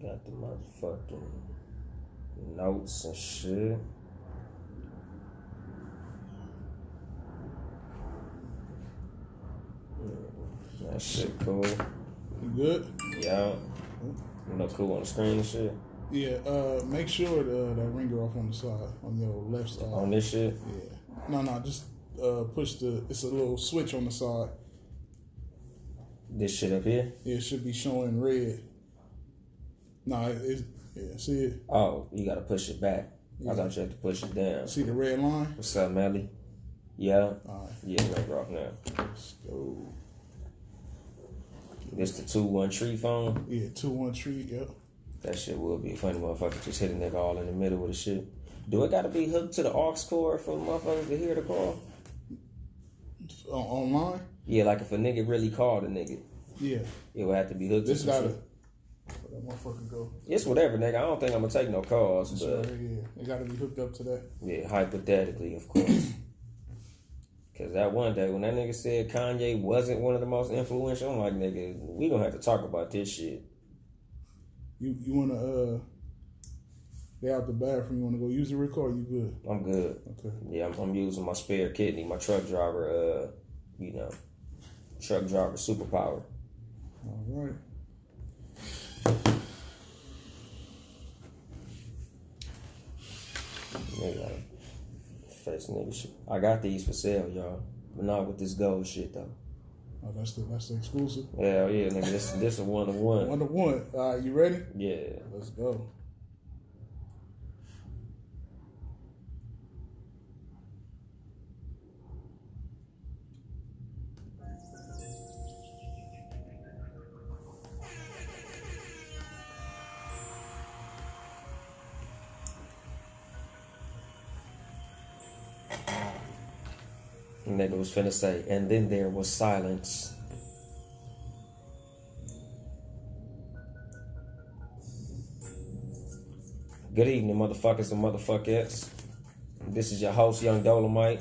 Got the motherfucking notes and shit. That shit cool. You good? Yeah. You know, cool on the screen and shit. Yeah. Make sure that ringer off on the side, on your left side. On this shit? Yeah. No, just push the. It's a little switch on the side. This shit up here? Yeah, it should be showing red. No, see it? Oh, you gotta push it back. Yeah. I thought you had to push it down. See the red line? What's up, Melly? Yeah? All right. Yeah, ringer off now. Let's go. This the 2-1 phone? Yeah, 2-1, yep. That shit will be a funny motherfucker just hit a nigga all in the middle with the shit. Do it gotta be hooked to the aux cord for motherfuckers to hear the call? Online? Yeah, like if a nigga really called a nigga. Yeah. It would have to be hooked to some shit. Where that motherfucker go? It's whatever, nigga. I don't think I'm gonna take no calls, but... Right, yeah. It gotta be hooked up to that. Yeah, hypothetically, of course. Because that one day when that nigga said Kanye wasn't one of the most influential, I'm like, nigga, we gonna have to talk about this shit. You wanna get out the bathroom? You wanna go use the record? You good? I'm good. Okay. Yeah, I'm using my spare kidney, my truck driver. Truck driver superpower. All right. Nigga, face nigga shit. I got these for sale, y'all, but not with this gold shit though. Oh, that's the exclusive. Hell yeah, nigga. This a 1-of-1. 1-of-1. You ready? Yeah. Let's go. Nigga was finna say, and then there was silence. Good evening, motherfuckers and motherfuckers. This is your host, Yung Dolemite,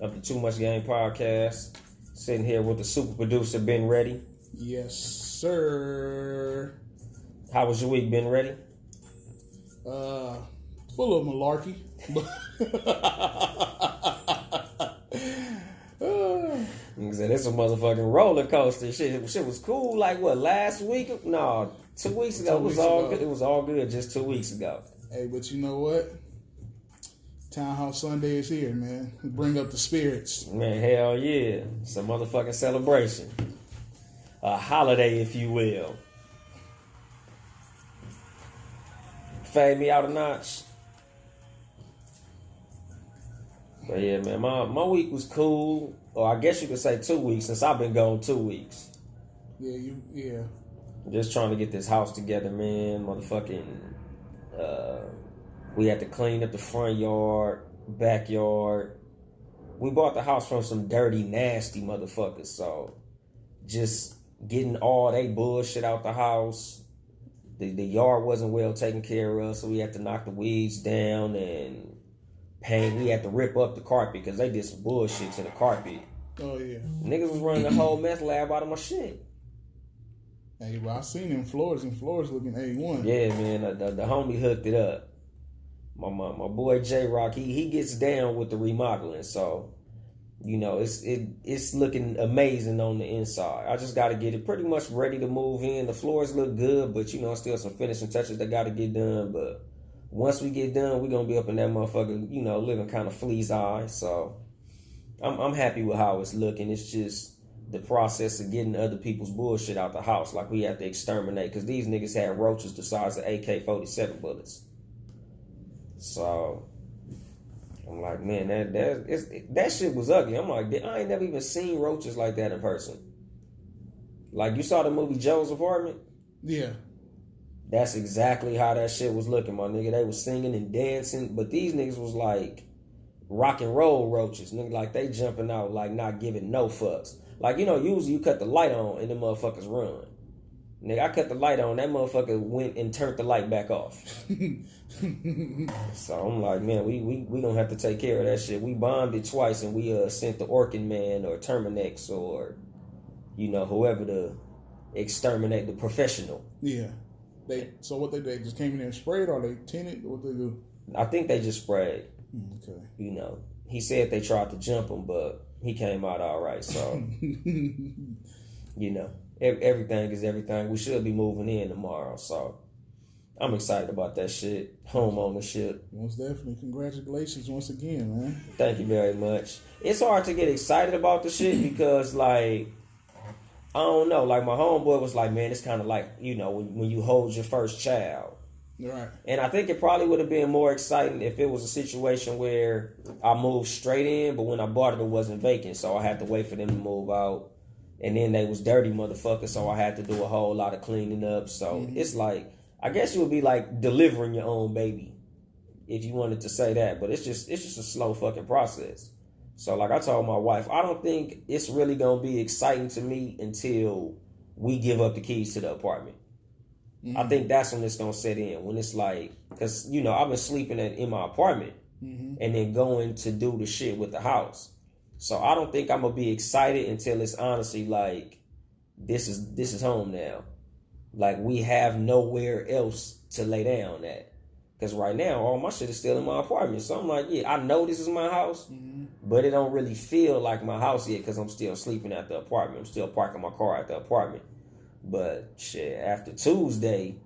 of the Too Much Game podcast. Sitting here with the super producer, Ben Ready. Yes, sir. How was your week, Ben Ready? Full of malarkey. It's a motherfucking roller coaster. Shit was cool. Like what? Last week? No, 2 weeks ago. It was all good. It was all good just 2 weeks ago. Hey, but you know what? Townhouse Sunday is here, man. Bring up the spirits. Man, hell yeah! It's a motherfucking celebration, a holiday, if you will. Fade me out a notch. But yeah, man, my week was cool. Or I guess you could say 2 weeks since I've been gone 2 weeks. Yeah. Just trying to get this house together, man. Motherfucking, we had to clean up the front yard, backyard. We bought the house from some dirty, nasty motherfuckers. So just getting all that bullshit out the house. The yard wasn't well taken care of, so we had to knock the weeds down and paint. We had to rip up the carpet because they did some bullshit to the carpet. Oh yeah. Niggas was running the whole meth lab out of my shit. Hey, well, I seen them floors looking A1. Yeah, man, the homie hooked it up. My boy J-Rock, he gets down with the remodeling, so you know it's looking amazing on the inside. I just got to get it pretty much ready to move in. The floors look good, but you know still some finishing touches that got to get done. But once we get done, we're gonna be up in that motherfucker, you know, living kind of flea's eye. So I'm happy with how it's looking. It's just the process of getting other people's bullshit out the house. Like we have to exterminate because these niggas had roaches the size of AK-47 bullets. So I'm like, man, that shit was ugly. I'm like, I ain't never even seen roaches like that in person. Like you saw the movie Joe's Apartment? Yeah. That's exactly how that shit was looking, my nigga. They was singing and dancing, but these niggas was like rock and roll roaches, nigga. Like they jumping out, like not giving no fucks. Like, you know, usually you cut the light on and the motherfuckers run. Nigga, I cut the light on, that motherfucker went and turned the light back off. So I'm like, man, we gonna have to take care of that shit. We bombed it twice and we sent the Orkin Man or Terminex or, you know, whoever to exterminate the professional. Yeah. So what they just came in there and sprayed, or they tinted? What they do? I think they just sprayed. Okay. You know, he said they tried to jump him, but he came out all right. So, you know, everything is everything. We should be moving in tomorrow. So, I'm excited about that shit. Home ownership. Most definitely. Congratulations once again, man. Thank you very much. It's hard to get excited about the shit because, like, I don't know. Like, my homeboy was like, man, it's kind of like, you know, when you hold your first child. Right. And I think it probably would have been more exciting if it was a situation where I moved straight in, but when I bought it, it wasn't vacant. So I had to wait for them to move out. And then they was dirty motherfuckers, so I had to do a whole lot of cleaning up. So it's like, I guess it would be like delivering your own baby, if you wanted to say that. But it's just a slow fucking process. So like I told my wife, I don't think it's really going to be exciting to me until we give up the keys to the apartment. I think that's when it's going to set in. When it's like, because, you know, I've been sleeping in my apartment and then going to do the shit with the house. So I don't think I'm going to be excited until it's honestly like, this is home now. Like, we have nowhere else to lay down at. Because right now, all my shit is still in my apartment. So I'm like, yeah, I know this is my house, but it don't really feel like my house yet because I'm still sleeping at the apartment. I'm still parking my car at the apartment. But shit, after Tuesday,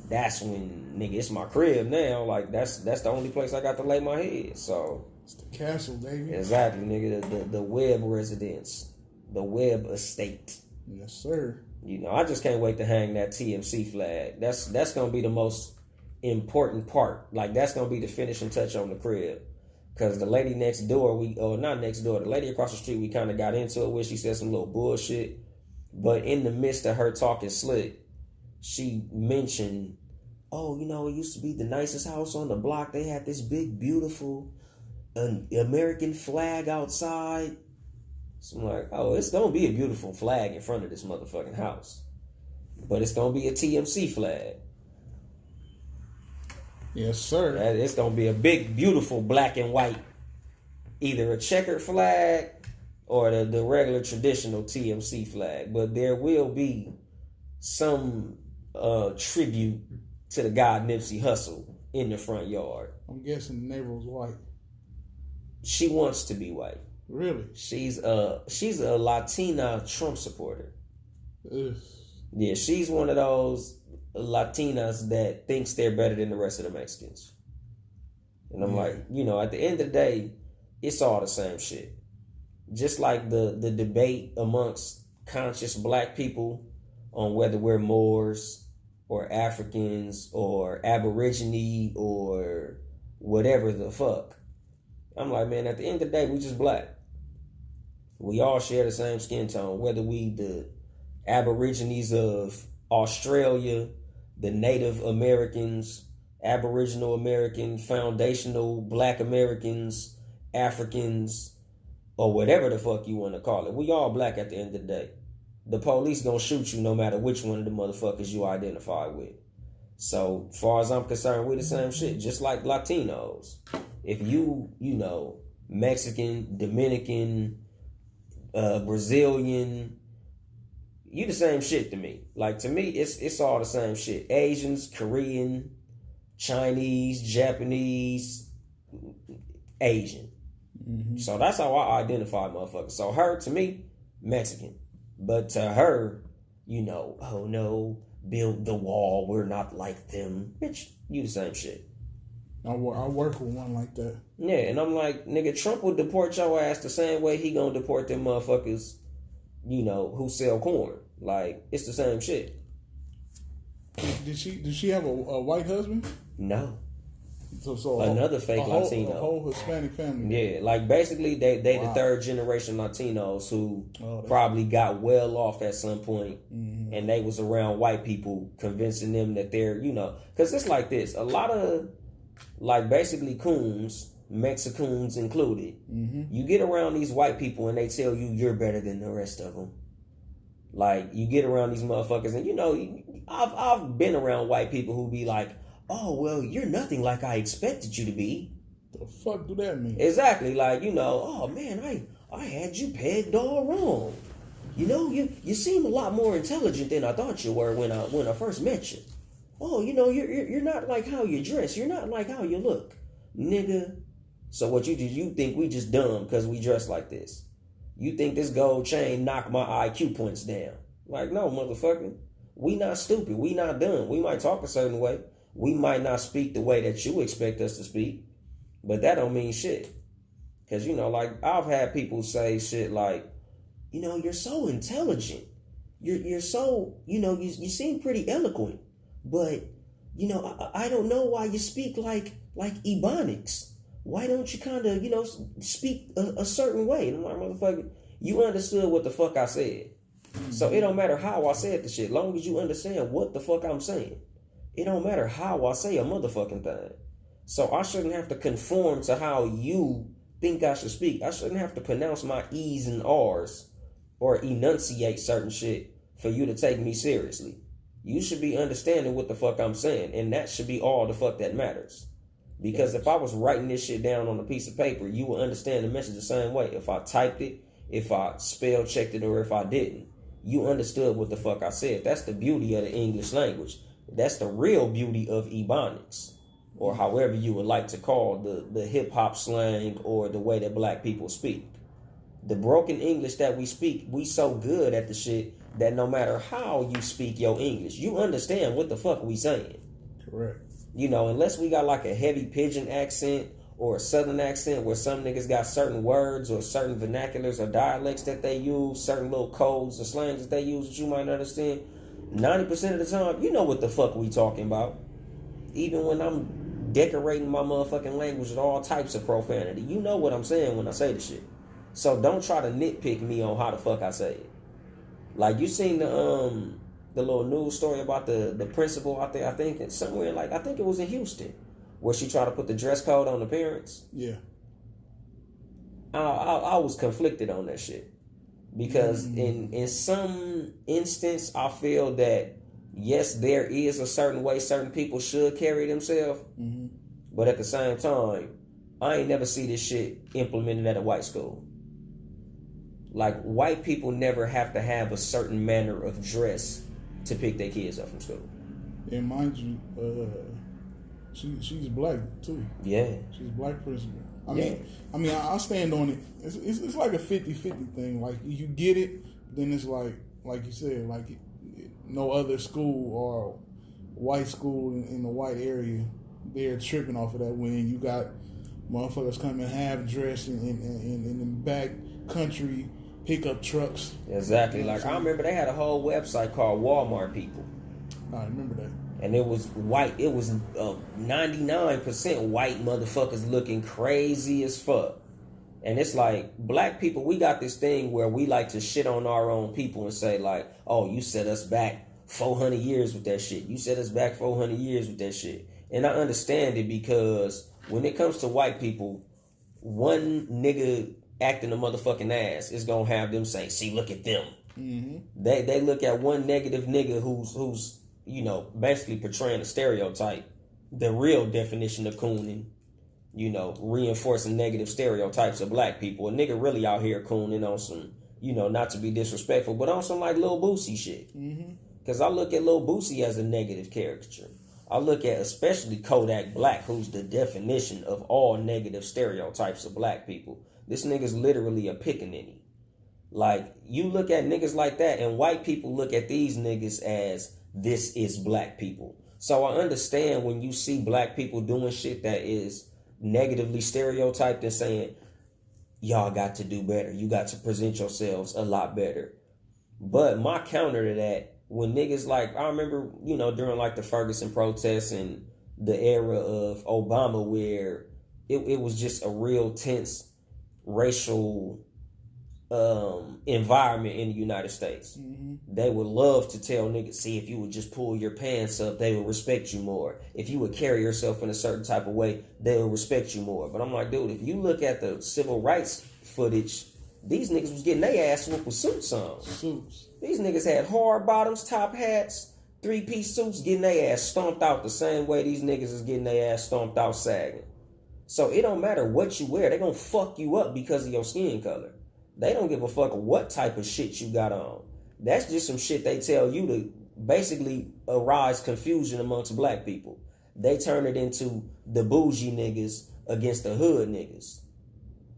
that's when, nigga, it's my crib now. Like, that's the only place I got to lay my head. So it's the castle, baby. Exactly, nigga. The Webb residence, the Webb estate. Yes, sir. You know, I just can't wait to hang that TMC flag. That's gonna be the most important part. Like, that's gonna be the finishing touch on the crib. Cause the lady next door, not next door, the lady across the street, we kind of got into it with. She said some little bullshit. But in the midst of her talking slick, she mentioned, oh, you know, it used to be the nicest house on the block. They had this big, beautiful American flag outside. So I'm like, oh, it's going to be a beautiful flag in front of this motherfucking house. But it's going to be a TMC flag. Yes, sir. It's going to be a big, beautiful black and white, either a checkered flag or the regular traditional TMC flag. But there will be some tribute to the guy Nipsey Hussle in the front yard. I'm guessing the neighbor was white. She wants to be white. Really? She's a Latina Trump supporter. Ugh. Yeah, she's one of those Latinas that thinks they're better than the rest of the Mexicans. And I'm like, you know, at the end of the day, it's all the same shit. Just like the debate amongst conscious black people on whether we're Moors or Africans or Aborigine or whatever the fuck. I'm like, man, at the end of the day, we just black. We all share the same skin tone, whether we the Aborigines of Australia, the Native Americans, Aboriginal American, foundational Black Americans, Africans, or whatever the fuck you want to call it. We all black at the end of the day. The police gonna shoot you no matter which one of the motherfuckers you identify with. So, far as I'm concerned, we the same shit, just like Latinos. If you know, Mexican, Dominican, Brazilian, you the same shit to me. Like, to me, it's all the same shit. Asians, Korean, Chinese, Japanese, Asian. So that's how I identify motherfuckers. So her, to me, Mexican. But to her, you know, oh no, build the wall, we're not like them. Bitch, you the same shit. I work with one like that. Yeah, and I'm like, nigga, Trump would deport your ass the same way he gonna deport them motherfuckers, you know, who sell corn. Like, it's the same shit. Did she have a white husband? No. So another fake Latino. A whole Hispanic family. Yeah, like basically they the third generation Latinos who probably got well off at some point, and they was around white people convincing them that they're, you know, because it's like this. A lot of, like, basically coons, Mexicans included, you get around these white people and they tell you you're better than the rest of them. Like, you get around these motherfuckers and, you know, I've been around white people who be like, oh, well, you're nothing like I expected you to be. The fuck do that mean? Exactly. Like, you know, oh, man, I had you pegged all wrong. you seem a lot more intelligent than I thought you were when I first met you. Oh, you're not like how you dress. You're not like how you look, nigga. So what you think we just dumb because we dress like this? You think this gold chain knocked my IQ points down? Like, no, motherfucker. We not stupid. We not dumb. We might talk a certain way. We might not speak the way that you expect us to speak, but that don't mean shit. Because, like, I've had people say shit like, you're so intelligent. You're so, you seem pretty eloquent. But, I don't know why you speak like Ebonics. Why don't you kind of, speak a certain way? And I'm like, motherfucker, you understood what the fuck I said. So it don't matter how I said the shit. Long as you understand what the fuck I'm saying. It don't matter how I say a motherfucking thing. So I shouldn't have to conform to how you think I should speak. I shouldn't have to pronounce my E's and R's or enunciate certain shit for you to take me seriously. You should be understanding what the fuck I'm saying, and that should be all the fuck that matters. Because if I was writing this shit down on a piece of paper, you would understand the message the same way. If I typed it, if I spell checked it, or if I didn't, you understood what the fuck I said. That's the beauty of the English language. That's the real beauty of Ebonics, or however you would like to call the hip-hop slang or the way that black people speak. The broken English that we speak, we so good at the shit that no matter how you speak your English, you understand what the fuck we saying. Correct. Unless we got like a heavy pidgin accent or a southern accent where some niggas got certain words or certain vernaculars or dialects that they use, certain little codes or slangs that they use that you might not understand, 90% of the time, you know what the fuck we talking about. Even when I'm decorating my motherfucking language with all types of profanity, you know what I'm saying when I say the shit. So don't try to nitpick me on how the fuck I say it. Like, you seen the little news story about the principal out there, I think it's somewhere I think it was in Houston, where she tried to put the dress code on the parents. Yeah. I was conflicted on that shit. Because in some instance, I feel that, yes, there is a certain way certain people should carry themselves. Mm-hmm. But at the same time, I ain't never see this shit implemented at a white school. Like, white people never have to have a certain manner of dress to pick their kids up from school. And mind you, she's black too. Yeah. She's a black principal. I stand on it. It's like a 50-50 thing. Like, you get it, then it's like you said, like no other school or white school in the white area, they're tripping off of that. When you got motherfuckers coming half dressed in the back country pickup trucks. Exactly. Like, I remember they had a whole website called Walmart People. I remember that. And it was white. It was 99% white motherfuckers looking crazy as fuck. And it's like, black people, we got this thing where we like to shit on our own people and say like, oh, you set us back 400 years with that shit. You set us back 400 years with that shit. And I understand it, because when it comes to white people, one nigga acting a motherfucking ass is gonna have them say, see, look at them. Mm-hmm. They look at one negative nigga who's basically portraying a stereotype, the real definition of cooning, reinforcing negative stereotypes of black people. A nigga really out here cooning on some, not to be disrespectful, but on some like Lil Boosie shit. Because I look at Lil Boosie as a negative caricature. I look at especially Kodak Black, who's the definition of all negative stereotypes of black people. This nigga's literally a pickaninny. Like, you look at niggas like that, and white people look at these niggas as, this is black people. So I understand when you see black people doing shit that is negatively stereotyped and saying, y'all got to do better. You got to present yourselves a lot better. But my counter to that, when niggas like, I remember, during like the Ferguson protests and the era of Obama, where it was just a real tense racial environment in the United States. Mm-hmm. They would love to tell niggas, see, if you would just pull your pants up, they would respect you more. If you would carry yourself in a certain type of way, they would respect you more. But I'm like, dude, if you look at the civil rights footage, these niggas was getting their ass whooped with suits on. Suits. These niggas had hard bottoms, top hats, 3-piece suits, getting their ass stomped out the same way these niggas is getting their ass stomped out sagging. So it don't matter what you wear, they gonna fuck you up because of your skin color. They don't give a fuck what type of shit you got on. That's just some shit they tell you to basically arise confusion amongst black people. They turn it into the bougie niggas against the hood niggas.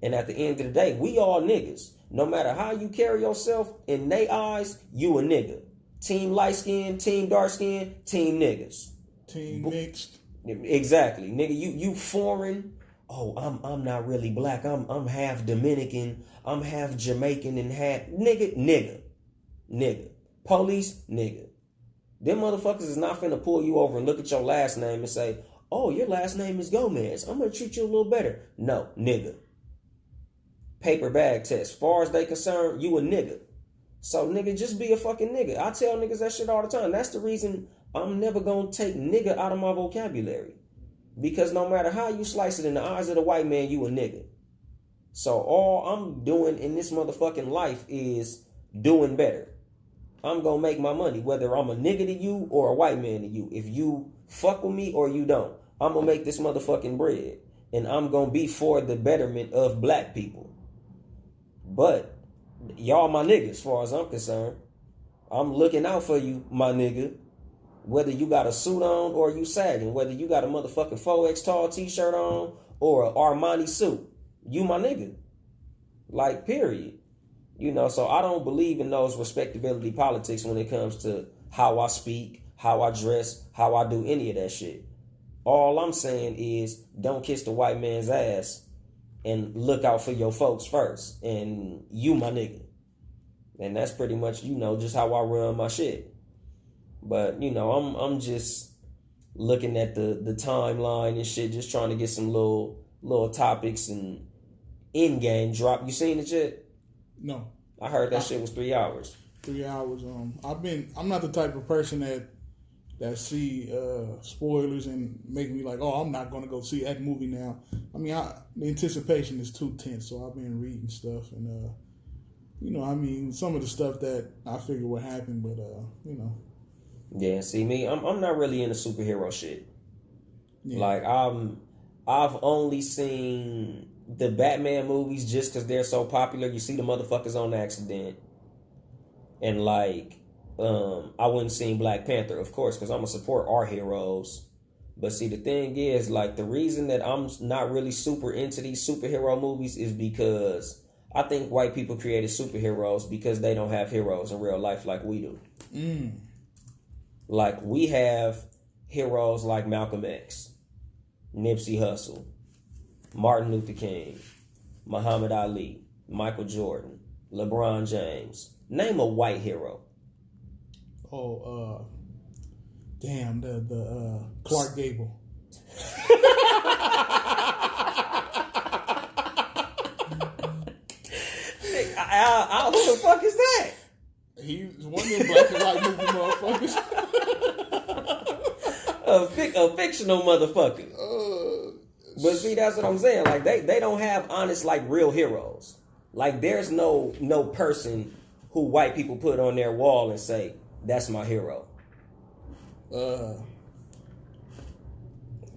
And at the end of the day, we all niggas. No matter how you carry yourself, in they eyes, you a nigga. Team light skin, team dark skin, team niggas. Team mixed. Exactly. Nigga, you foreign. Oh, I'm not really black. I'm half Dominican. I'm half Jamaican and half nigga. Police, nigga. Them motherfuckers is not finna pull you over and look at your last name and say, oh, your last name is Gomez. I'm gonna treat you a little better. No, nigga. Paper bag test. Far as they concerned, you a nigga. So, nigga, just be a fucking nigga. I tell niggas that shit all the time. That's the reason I'm never gonna take nigga out of my vocabulary. Because no matter how you slice it in the eyes of the white man, you a nigga. So all I'm doing in this motherfucking life is doing better. I'm gonna make my money, whether I'm a nigga to you or a white man to you. If you fuck with me or you don't, I'm gonna make this motherfucking bread. And I'm gonna be for the betterment of black people. But y'all my niggas, as far as I'm concerned. I'm looking out for you, my nigga. Whether you got a suit on or you sagging, whether you got a motherfucking 4X tall t-shirt on or an Armani suit, you my nigga. Like, period. You know, so I don't believe in those respectability politics when it comes to how I speak, how I dress, how I do any of that shit. All I'm saying is don't kiss the white man's ass and look out for your folks first. And you my nigga. And that's pretty much, you know, just how I run my shit. But, you know, I'm just looking at the timeline and shit, just trying to get some little topics and in-game drop. You seen it yet? No. I heard that shit was 3 hours. 3 hours. I'm not the type of person that see spoilers and make me like, oh, I'm not going to go see that movie now. I mean, the anticipation is too tense, so I've been reading stuff and, you know, I mean, some of the stuff that I figure would happen, but, you know. Yeah, see me, I'm not really into superhero shit. Yeah. Like I've only seen the Batman movies just because they're so popular. You see the motherfuckers on accident, and like I wouldn't seen Black Panther, of course, because I'm gonna support our heroes. But see, the thing is, like, the reason that I'm not really super into these superhero movies is because I think white people created superheroes because they don't have heroes in real life like we do. Like, we have heroes like Malcolm X, Nipsey Hussle, Martin Luther King, Muhammad Ali, Michael Jordan, LeBron James. Name a white hero. Oh, damn, the Clark Gable. Who the fuck is that? He's one of them black and white movie motherfuckers. A fictional motherfucker. But see, that's what I'm saying. Like, they don't have honest, like, real heroes. Like, there's no person who white people put on their wall and say, that's my hero.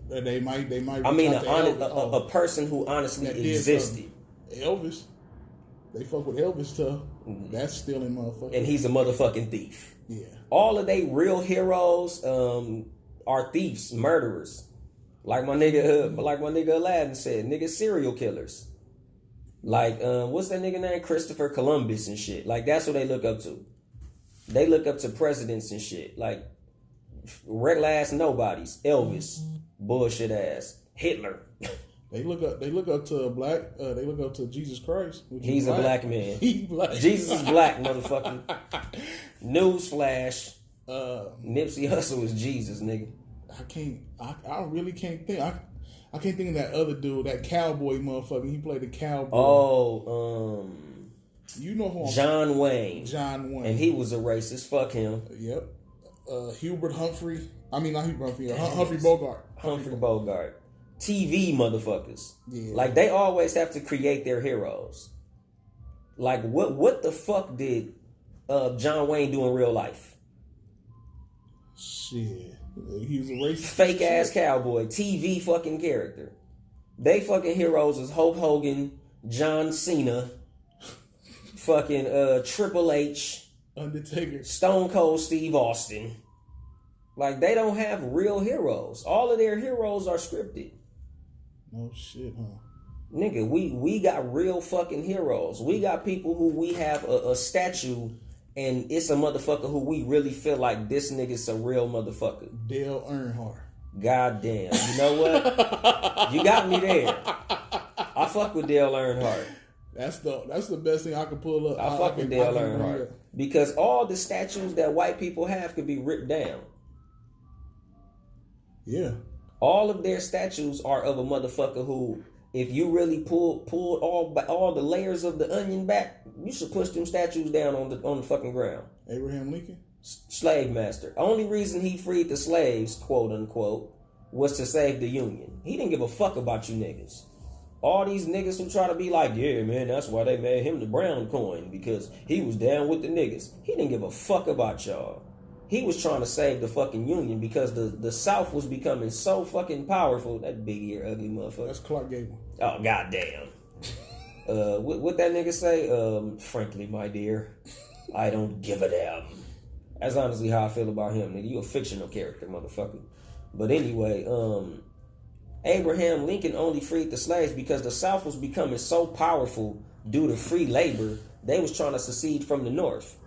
They might. I mean, a person who honestly existed. Elvis. They fuck with Elvis tough. That's stealing motherfucker. And he's a motherfucking thief. Yeah. All of they real heroes are thieves, murderers. Like my nigga Aladdin said, nigga serial killers. Like, what's that nigga name? Christopher Columbus and shit. Like, that's what they look up to. They look up to presidents and shit. Like, regular ass nobodies. Elvis. Bullshit ass. Hitler. They look up to black. They look up to Jesus Christ. He's a black man. He's black. Jesus is black, motherfucker. Newsflash. Nipsey Hussle is Jesus, nigga. I really can't think. I can't think of that other dude, that cowboy motherfucker. He played the cowboy. Oh, you know who? John Wayne. John Wayne. And he was a racist. Fuck him. Yep. Hubert Humphrey. I mean, not Hubert Humphrey. Humphrey Bogart. Humphrey Bogart. TV motherfuckers. Yeah. Like, they always have to create their heroes. Like, what the fuck did John Wayne do in real life? Shit. He was a racist. Fake ass cowboy. TV fucking character. They fucking heroes is Hulk Hogan, John Cena, fucking Triple H, Undertaker, Stone Cold Steve Austin. Like, they don't have real heroes. All of their heroes are scripted. No shit, huh? Nigga, we got real fucking heroes. We got people who we have a statue, and it's a motherfucker who we really feel like this nigga's a real motherfucker. Dale Earnhardt. God damn. You know what? You got me there. I fuck with Dale Earnhardt. That's the best thing I can pull up. I fuck with Dale Earnhardt. Because all the statues that white people have could be ripped down. Yeah. All of their statues are of a motherfucker who, if you really pulled all the layers of the onion back, you should push them statues down on the fucking ground. Abraham Lincoln? Slave master. Only reason he freed the slaves, quote unquote, was to save the Union. He didn't give a fuck about you niggas. All these niggas who try to be like, yeah, man, that's why they made him the brown coin, because he was down with the niggas. He didn't give a fuck about y'all. He was trying to save the fucking Union because the South was becoming so fucking powerful. That big ear ugly motherfucker. That's Clark Gable. Oh, goddamn. What that nigga say? Frankly, my dear, I don't give a damn. That's honestly how I feel about him, nigga. You a fictional character, motherfucker. But anyway, Abraham Lincoln only freed the slaves because the South was becoming so powerful due to free labor. They was trying to secede from the North.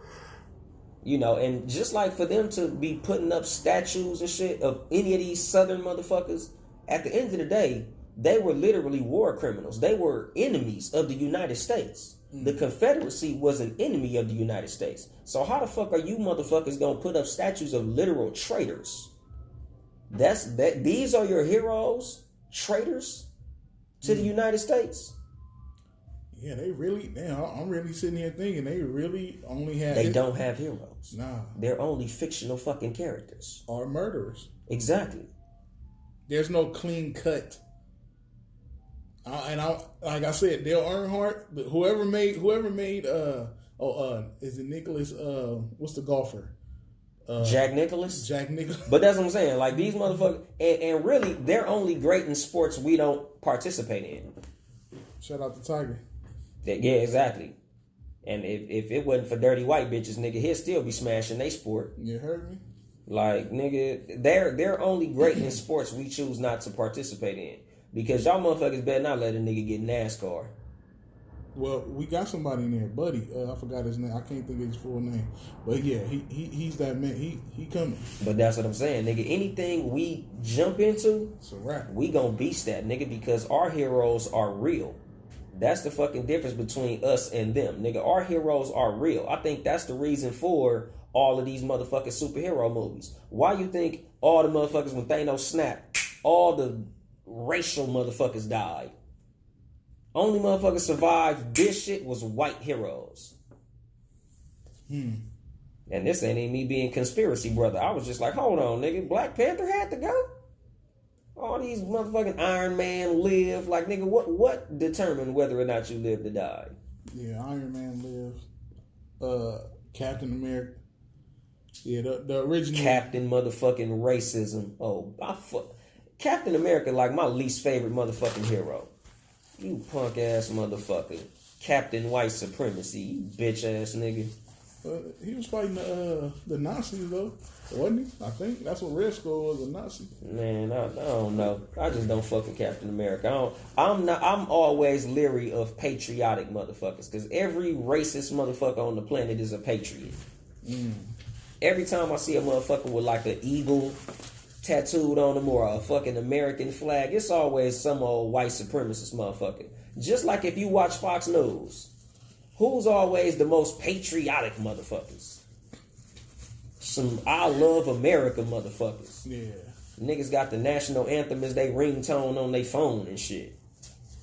You know, and just like for them to be putting up statues and shit of any of these Southern motherfuckers, at the end of the day, they were literally war criminals. They were enemies of the United States. The Confederacy was an enemy of the United States. So how the fuck are you motherfuckers gonna put up statues of literal traitors? These are your heroes? Traitors to the United States? Yeah, they really, damn, I'm really sitting here thinking they really only have... They don't have heroes. Nah. They're only fictional fucking characters. Or murderers. Exactly. There's no clean cut. Like I said, Dale Earnhardt, whoever made, is it Nicholas, what's the golfer? Jack Nicklaus? Jack Nicklaus. But that's what I'm saying. Like, these motherfuckers, and really, they're only great in sports we don't participate in. Shout out to Tiger. Yeah, exactly. And if it wasn't for dirty white bitches, nigga, he'd still be smashing they sport. You heard me? Like, nigga, they're only great in sports we choose not to participate in. Because y'all motherfuckers better not let a nigga get NASCAR. Well, we got somebody in there, Buddy. I forgot his name. I can't think of his full name. But yeah, he's that man. He coming. But that's what I'm saying, nigga. Anything we jump into, it's a wrap. We gonna beast that, nigga, because our heroes are real. That's the fucking difference between us and them, nigga. Our heroes are real. I think that's the reason for all of these motherfucking superhero movies. Why you think all the motherfuckers when Thanos snapped, all the racial motherfuckers died? Only motherfuckers survived this shit was white heroes. And this ain't even me being conspiracy, brother. I was just like, hold on, nigga. Black Panther had to go? All these motherfucking Iron Man live. Like, nigga, what determined whether or not you lived or died? Yeah, Iron Man lives. Captain America. Yeah, the original. Captain motherfucking racism. Oh, Captain America, like my least favorite motherfucking hero. You punk ass motherfucker. Captain White Supremacy. You bitch ass nigga. He was fighting the Nazis though, wasn't he? I think that's what Red Skull was, a Nazi. Man, I don't know. I just don't fuck with Captain America. I'm always leery of patriotic motherfuckers because every racist motherfucker on the planet is a patriot. Every time I see a motherfucker with like an eagle tattooed on him or a fucking American flag, it's always some old white supremacist motherfucker. Just like if you watch Fox News, who's always the most patriotic motherfuckers? Some I love America motherfuckers. Yeah. Niggas got the national anthem as they ringtone on their phone and shit.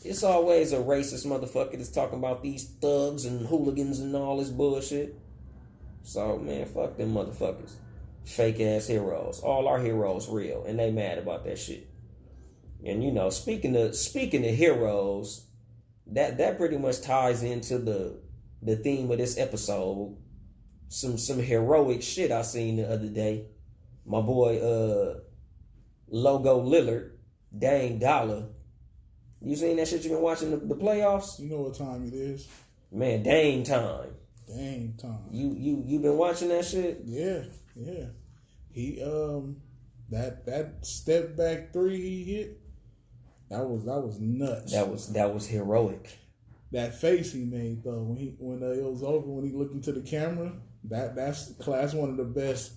It's always a racist motherfucker that's talking about these thugs and hooligans and all this bullshit. So, man, fuck them motherfuckers. Fake ass heroes. All our heroes real, and they mad about that shit. And you know, speaking of heroes, that pretty much ties into the theme of this episode. Some heroic shit I seen the other day. My boy Logo Lillard, Dang Dollar. You seen that shit? You been watching the playoffs? You know what time it is. Man, Dame time. Dame time. You been watching that shit? Yeah. He that step back three he hit, that was nuts. That was heroic. That face he made though when it was over, when he looked into the camera, that's one of the best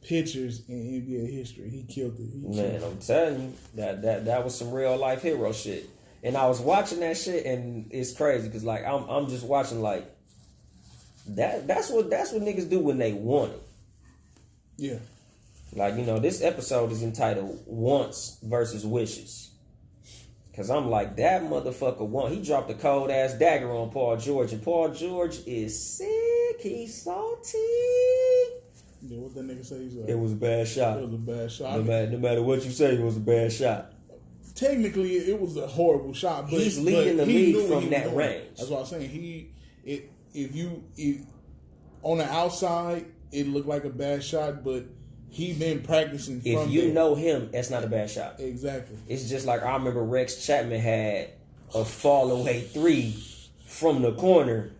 pictures in NBA history. He killed it. I'm telling you, that was some real life hero shit. And I was watching that shit, and it's crazy because like I'm just watching like that's what niggas do when they want it. Yeah. Like, you know, this episode is entitled Wants versus Wishes. Cause I'm like, that motherfucker he dropped a cold ass dagger on Paul George, and Paul George is sick. He's salty. Yeah, what that nigga say? It was a bad shot. It was a bad shot. No matter what you say, it was a bad shot. Technically, it was a horrible shot. But he's leading the league from that range. That's what I'm saying. If on the outside, it looked like a bad shot, but he been practicing. If you know him, that's not a bad shot. Exactly. It's just like I remember Rex Chapman had a fall away three from the corner.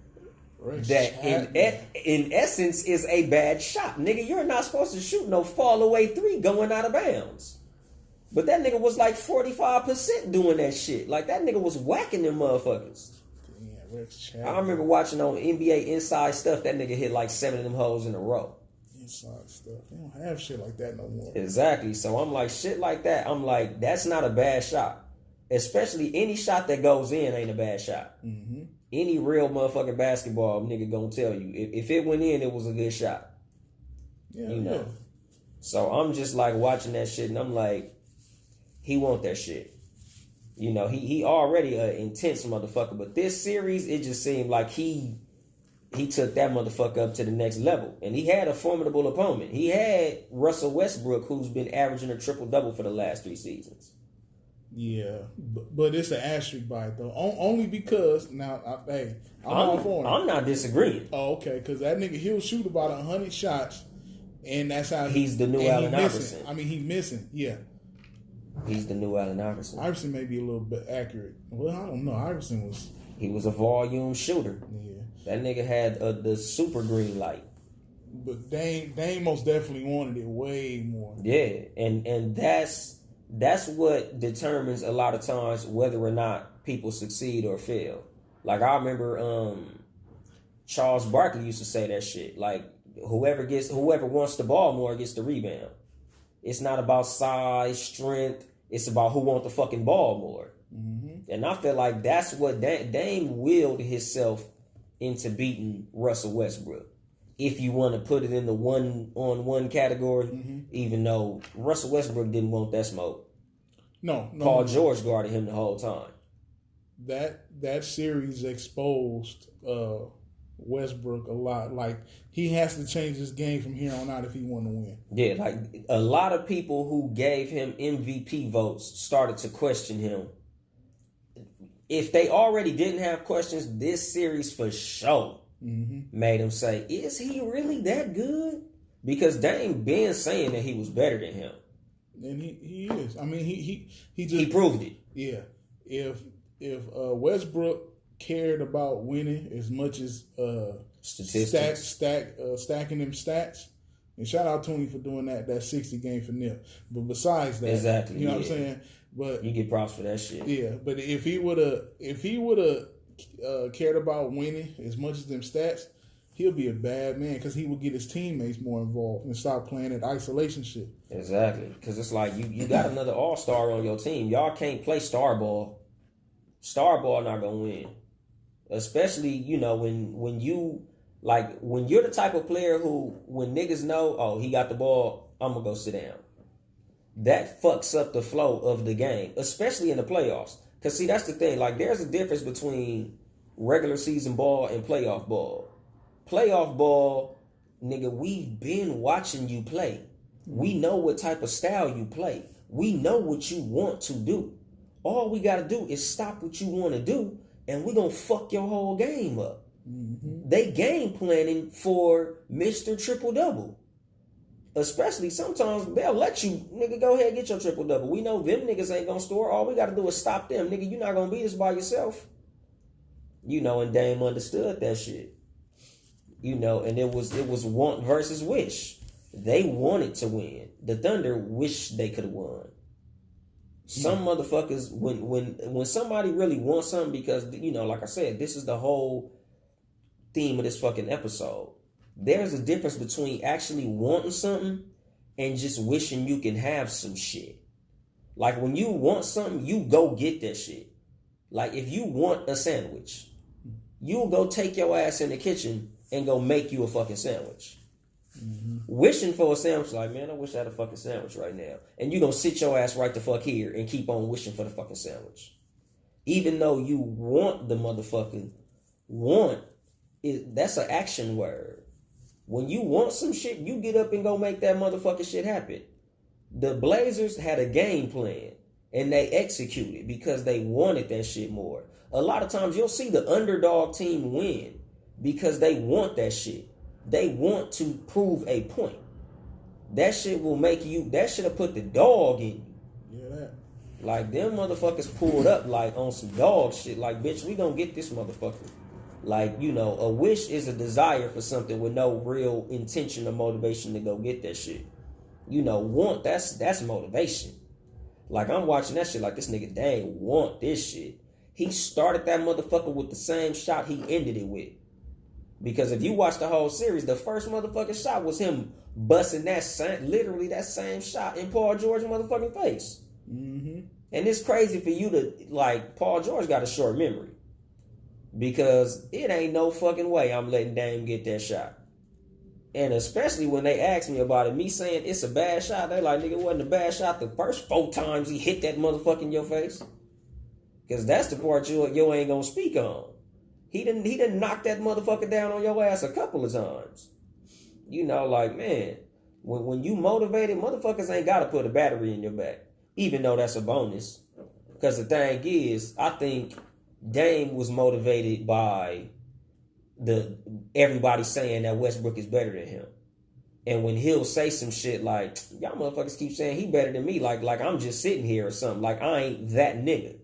In essence is a bad shot. Nigga, you're not supposed to shoot no fall away three going out of bounds. But that nigga was like 45% doing that shit. Like that nigga was whacking them motherfuckers. Yeah, Rex Chapman. I remember watching on NBA Inside Stuff, that nigga hit like 7 of them hoes in a row. Inside Stuff. They don't have shit like that no more. Exactly. So I'm like, shit like that. I'm like, that's not a bad shot. Especially any shot that goes in ain't a bad shot. Mm-hmm. Any real motherfucking basketball nigga gonna tell you. If it went in, it was a good shot. Yeah, you know. Yeah. So I'm just like watching that shit and I'm like, he want that shit. You know, he already an intense motherfucker. But this series, it just seemed like he took that motherfucker up to the next level. And he had a formidable opponent. He had Russell Westbrook, who's been averaging a triple-double for the last 3 seasons. Yeah, but it's an asterisk by it, though. Only because, now, I'm all for him. I'm not disagreeing. Oh, okay, because that nigga, he'll shoot about 100 shots, and that's how he's the new Allen Iverson. I mean, he's missing, yeah. He's the new Allen Iverson. Iverson may be a little bit accurate. Well, I don't know. Iverson was... He was a volume shooter. Yeah. That nigga had the super green light. But Dame most definitely wanted it way more. Yeah, and that's what determines a lot of times whether or not people succeed or fail. Like I remember Charles Barkley used to say that shit. Like whoever wants the ball more gets the rebound. It's not about size, strength. It's about who wants the fucking ball more. Mm-hmm. And I feel like that's what Dame willed himself into beating Russell Westbrook. If you want to put it in the one-on-one category, mm-hmm. even though Russell Westbrook didn't want that smoke. No. Paul George guarded him the whole time. That series exposed Westbrook a lot. Like, he has to change his game from here on out if he want to win. Yeah, like a lot of people who gave him MVP votes started to question him. If they already didn't have questions, this series for sure mm-hmm. made him say, is he really that good? Because Dame been saying that he was better than him. And he is. I mean, he proved it. Yeah. If Westbrook cared about winning as much as stacking them stats, and shout out to him for doing that 60 game for Nip. But besides that, exactly, you know what I'm saying? But you get props for that shit. Yeah, but if he would have cared about winning as much as them stats, he'll be a bad man because he would get his teammates more involved and stop playing that isolation shit. Exactly, because it's like you got another all-star on your team. Y'all can't play star ball. Star ball not gonna win, especially you know when you're the type of player who when niggas know, oh, he got the ball, I'm gonna go sit down. That fucks up the flow of the game, especially in the playoffs. Because, see, that's the thing. Like, there's a difference between regular season ball and playoff ball. Playoff ball, nigga, we've been watching you play. We know what type of style you play. We know what you want to do. All we got to do is stop what you want to do, and we're going to fuck your whole game up. Mm-hmm. They game planning for Mr. Triple-Double. Especially sometimes they'll let you, nigga, go ahead and get your triple-double. We know them niggas ain't gonna score. All we gotta do is stop them. Nigga, you're not gonna beat us by yourself. And Dame understood that shit. And it was want versus wish. They wanted to win. The Thunder wished they could have won. Some motherfuckers, when somebody really wants something, because like I said, this is the whole theme of this fucking episode. There's a difference between actually wanting something and just wishing you can have some shit. Like when you want something, you go get that shit. Like if you want a sandwich, you'll go take your ass in the kitchen and go make you a fucking sandwich. Mm-hmm. Wishing for a sandwich, like, man, I wish I had a fucking sandwich right now. And you gonna sit your ass right the fuck here and keep on wishing for the fucking sandwich. Even though you want the motherfucking that's an action word. When you want some shit, you get up and go make that motherfucking shit happen. The Blazers had a game plan and they executed because they wanted that shit more. A lot of times you'll see the underdog team win because they want that shit. They want to prove a point. That shit will make you, that should have put the dog in you. Yeah, that. Like them motherfuckers pulled up like on some dog shit. Like, bitch, we gonna get this motherfucker. Like, a wish is a desire for something with no real intention or motivation to go get that shit. Want, that's motivation. Like, I'm watching that shit like this nigga dang want this shit. He started that motherfucker with the same shot he ended it with. Because if you watch the whole series, the first motherfucking shot was him busting that same shot in Paul George's motherfucking face. Mm-hmm. And it's crazy for you to, like, Paul George got a short memory. Because it ain't no fucking way I'm letting Dame get that shot. And especially when they asked me about it, me saying it's a bad shot, they like, nigga, it wasn't a bad shot the first 4 times he hit that motherfucker in your face. Because that's the part you ain't gonna speak on. He didn't knock that motherfucker down on your ass a couple of times. Like, man, when you motivated, motherfuckers ain't got to put a battery in your back. Even though that's a bonus. Because the thing is, I think Dame was motivated by everybody saying that Westbrook is better than him. And when he'll say some shit like, y'all motherfuckers keep saying he better than me, like I'm just sitting here or something. Like I ain't that nigga.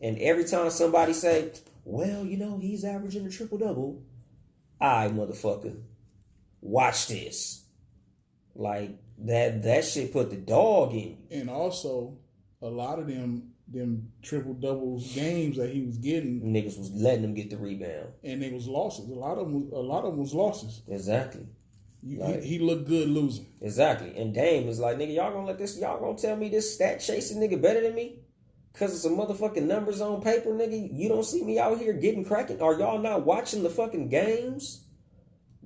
And every time somebody say, well, he's averaging a triple-double. Alright, motherfucker. Watch this. Like, that shit put the dog in you. And also, a lot of them triple-doubles games that he was getting, niggas was letting them get the rebound. And it was losses. A lot of them was losses. Exactly. He looked good losing. Exactly. And Dame is like, nigga, y'all gonna tell me this stat chasing nigga better than me? Because it's some motherfucking numbers on paper, nigga. You don't see me out here getting cracking. Are y'all not watching the fucking games?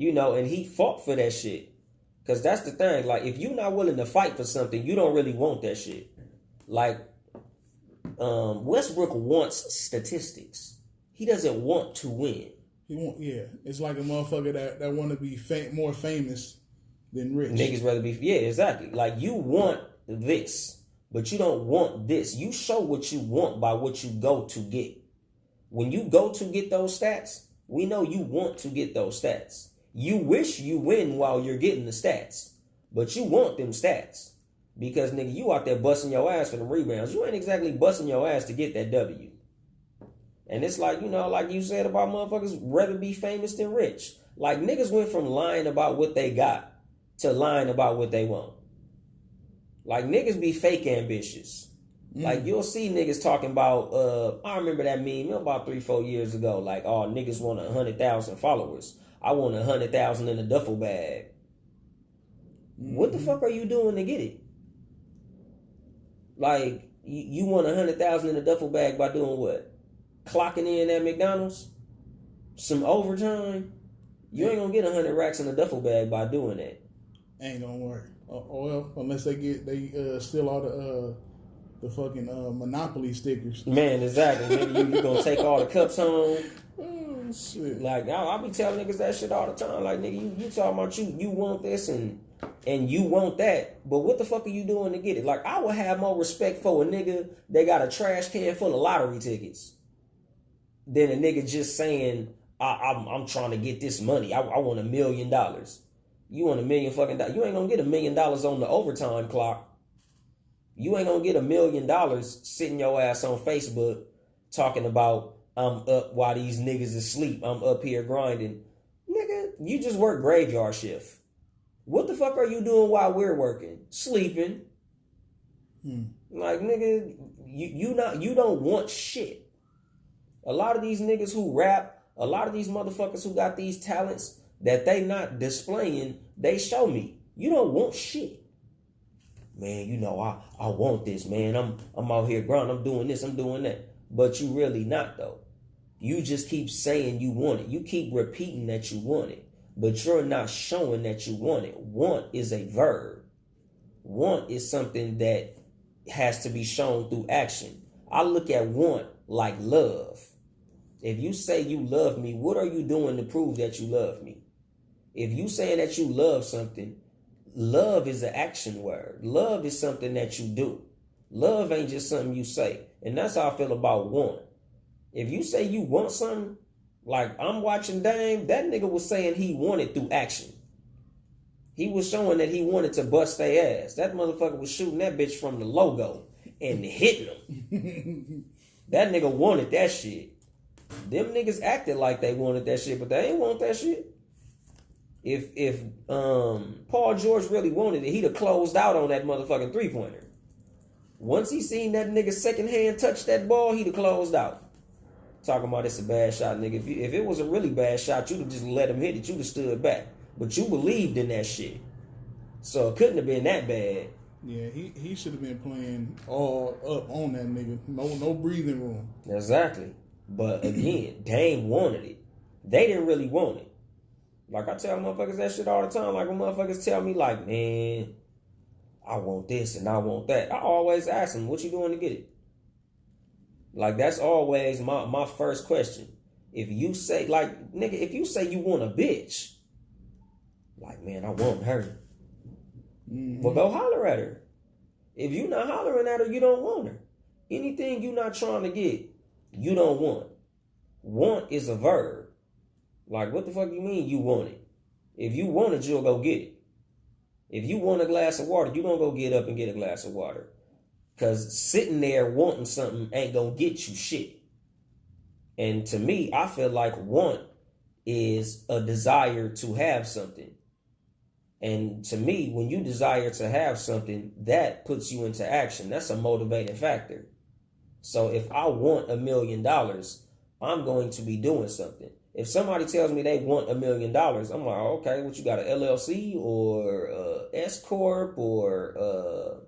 And he fought for that shit. Because that's the thing. Like, if you're not willing to fight for something, you don't really want that shit. Like, Westbrook wants statistics. He doesn't want to win. It's like a motherfucker that want to be more famous than rich. Niggas rather be, exactly. Like, you want this. But you don't want this. You show what you want by what you go to get. When you go to get those stats, we know you want to get those stats. You wish you win while you're getting the stats. But you want them stats. Because, nigga, you out there busting your ass for them rebounds. You ain't exactly busting your ass to get that W. And it's like, like you said about motherfuckers rather be famous than rich. Like, niggas went from lying about what they got to lying about what they want. Like, niggas be fake ambitious. Like, you'll see niggas talking about, I remember that meme about 3-4 years ago. Like, oh, niggas want 100,000 followers. I want 100,000 in a duffel bag. What the fuck are you doing to get it? Like, you want 100,000 in a duffel bag by doing what? Clocking in at McDonald's? Some overtime? You ain't gonna get 100 racks in a duffel bag by doing that. Ain't gonna work. Well, unless they steal all the fucking Monopoly stickers. Man, exactly. Maybe you gonna take all the cups home. Oh shit! Like I be telling niggas that shit all the time. Like, nigga, you talking about you want this and you want that, but what the fuck are you doing to get it? Like, I would have more respect for a nigga that got a trash can full of lottery tickets than a nigga just saying I'm trying to get this money. I want $1 million. You want $1 million fucking dollars. You ain't gonna get $1 million on the overtime clock. You ain't gonna get $1 million sitting your ass on Facebook talking about I'm up while these niggas is asleep. I'm up here grinding. Nigga, you just work graveyard shift. What the fuck are you doing while we're working? Sleeping. Like, nigga, you don't want shit. A lot of these niggas who rap, a lot of these motherfuckers who got these talents that they not displaying, they show me. You don't want shit. Man, you know, I want this, man. I'm out here grinding, I'm doing this, I'm doing that. But you really not, though. You just keep saying you want it. You keep repeating that you want it. But you're not showing that you want it. Want is a verb. Want is something that has to be shown through action. I look at want like love. If you say you love me, what are you doing to prove that you love me? If you saying that you love something, love is an action word. Love is something that you do. Love ain't just something you say. And that's how I feel about want. If you say you want something, like I'm watching Dame, that nigga was saying he wanted through action. He was showing that he wanted to bust their ass. That motherfucker was shooting that bitch from the logo and hitting him. That nigga wanted that shit. Them niggas acted like they wanted that shit, but they ain't want that shit. If Paul George really wanted it, he'd have closed out on that motherfucking three-pointer. Once he seen that nigga second hand touch that ball, he'd have closed out. Talking about it's a bad shot, nigga. If it was a really bad shot, you'd have just let him hit it. You'd have stood back. But you believed in that shit. So it couldn't have been that bad. Yeah, he should have been playing all up on that nigga. No breathing room. Exactly. But again, Dame wanted it. They didn't really want it. Like I tell motherfuckers that shit all the time. Like when motherfuckers tell me like, man, I want this and I want that. I always ask them, what you doing to get it? Like that's always my first question. If you say, like, nigga, if you say you want a bitch, like, man, I want her. Well, go holler at her. If you not hollering at her, you don't want her. Anything you not trying to get, you don't want. Want is a verb. Like, what the fuck you mean you want it? If you want it, you'll go get it. If you want a glass of water, you don't go get up and get a glass of water. Because sitting there wanting something ain't going to get you shit. And to me, I feel like want is a desire to have something. And to me, when you desire to have something, that puts you into action. That's a motivating factor. So if I want $1 million, I'm going to be doing something. If somebody tells me they want $1 million, I'm like, okay, what you got, an LLC or S Corp or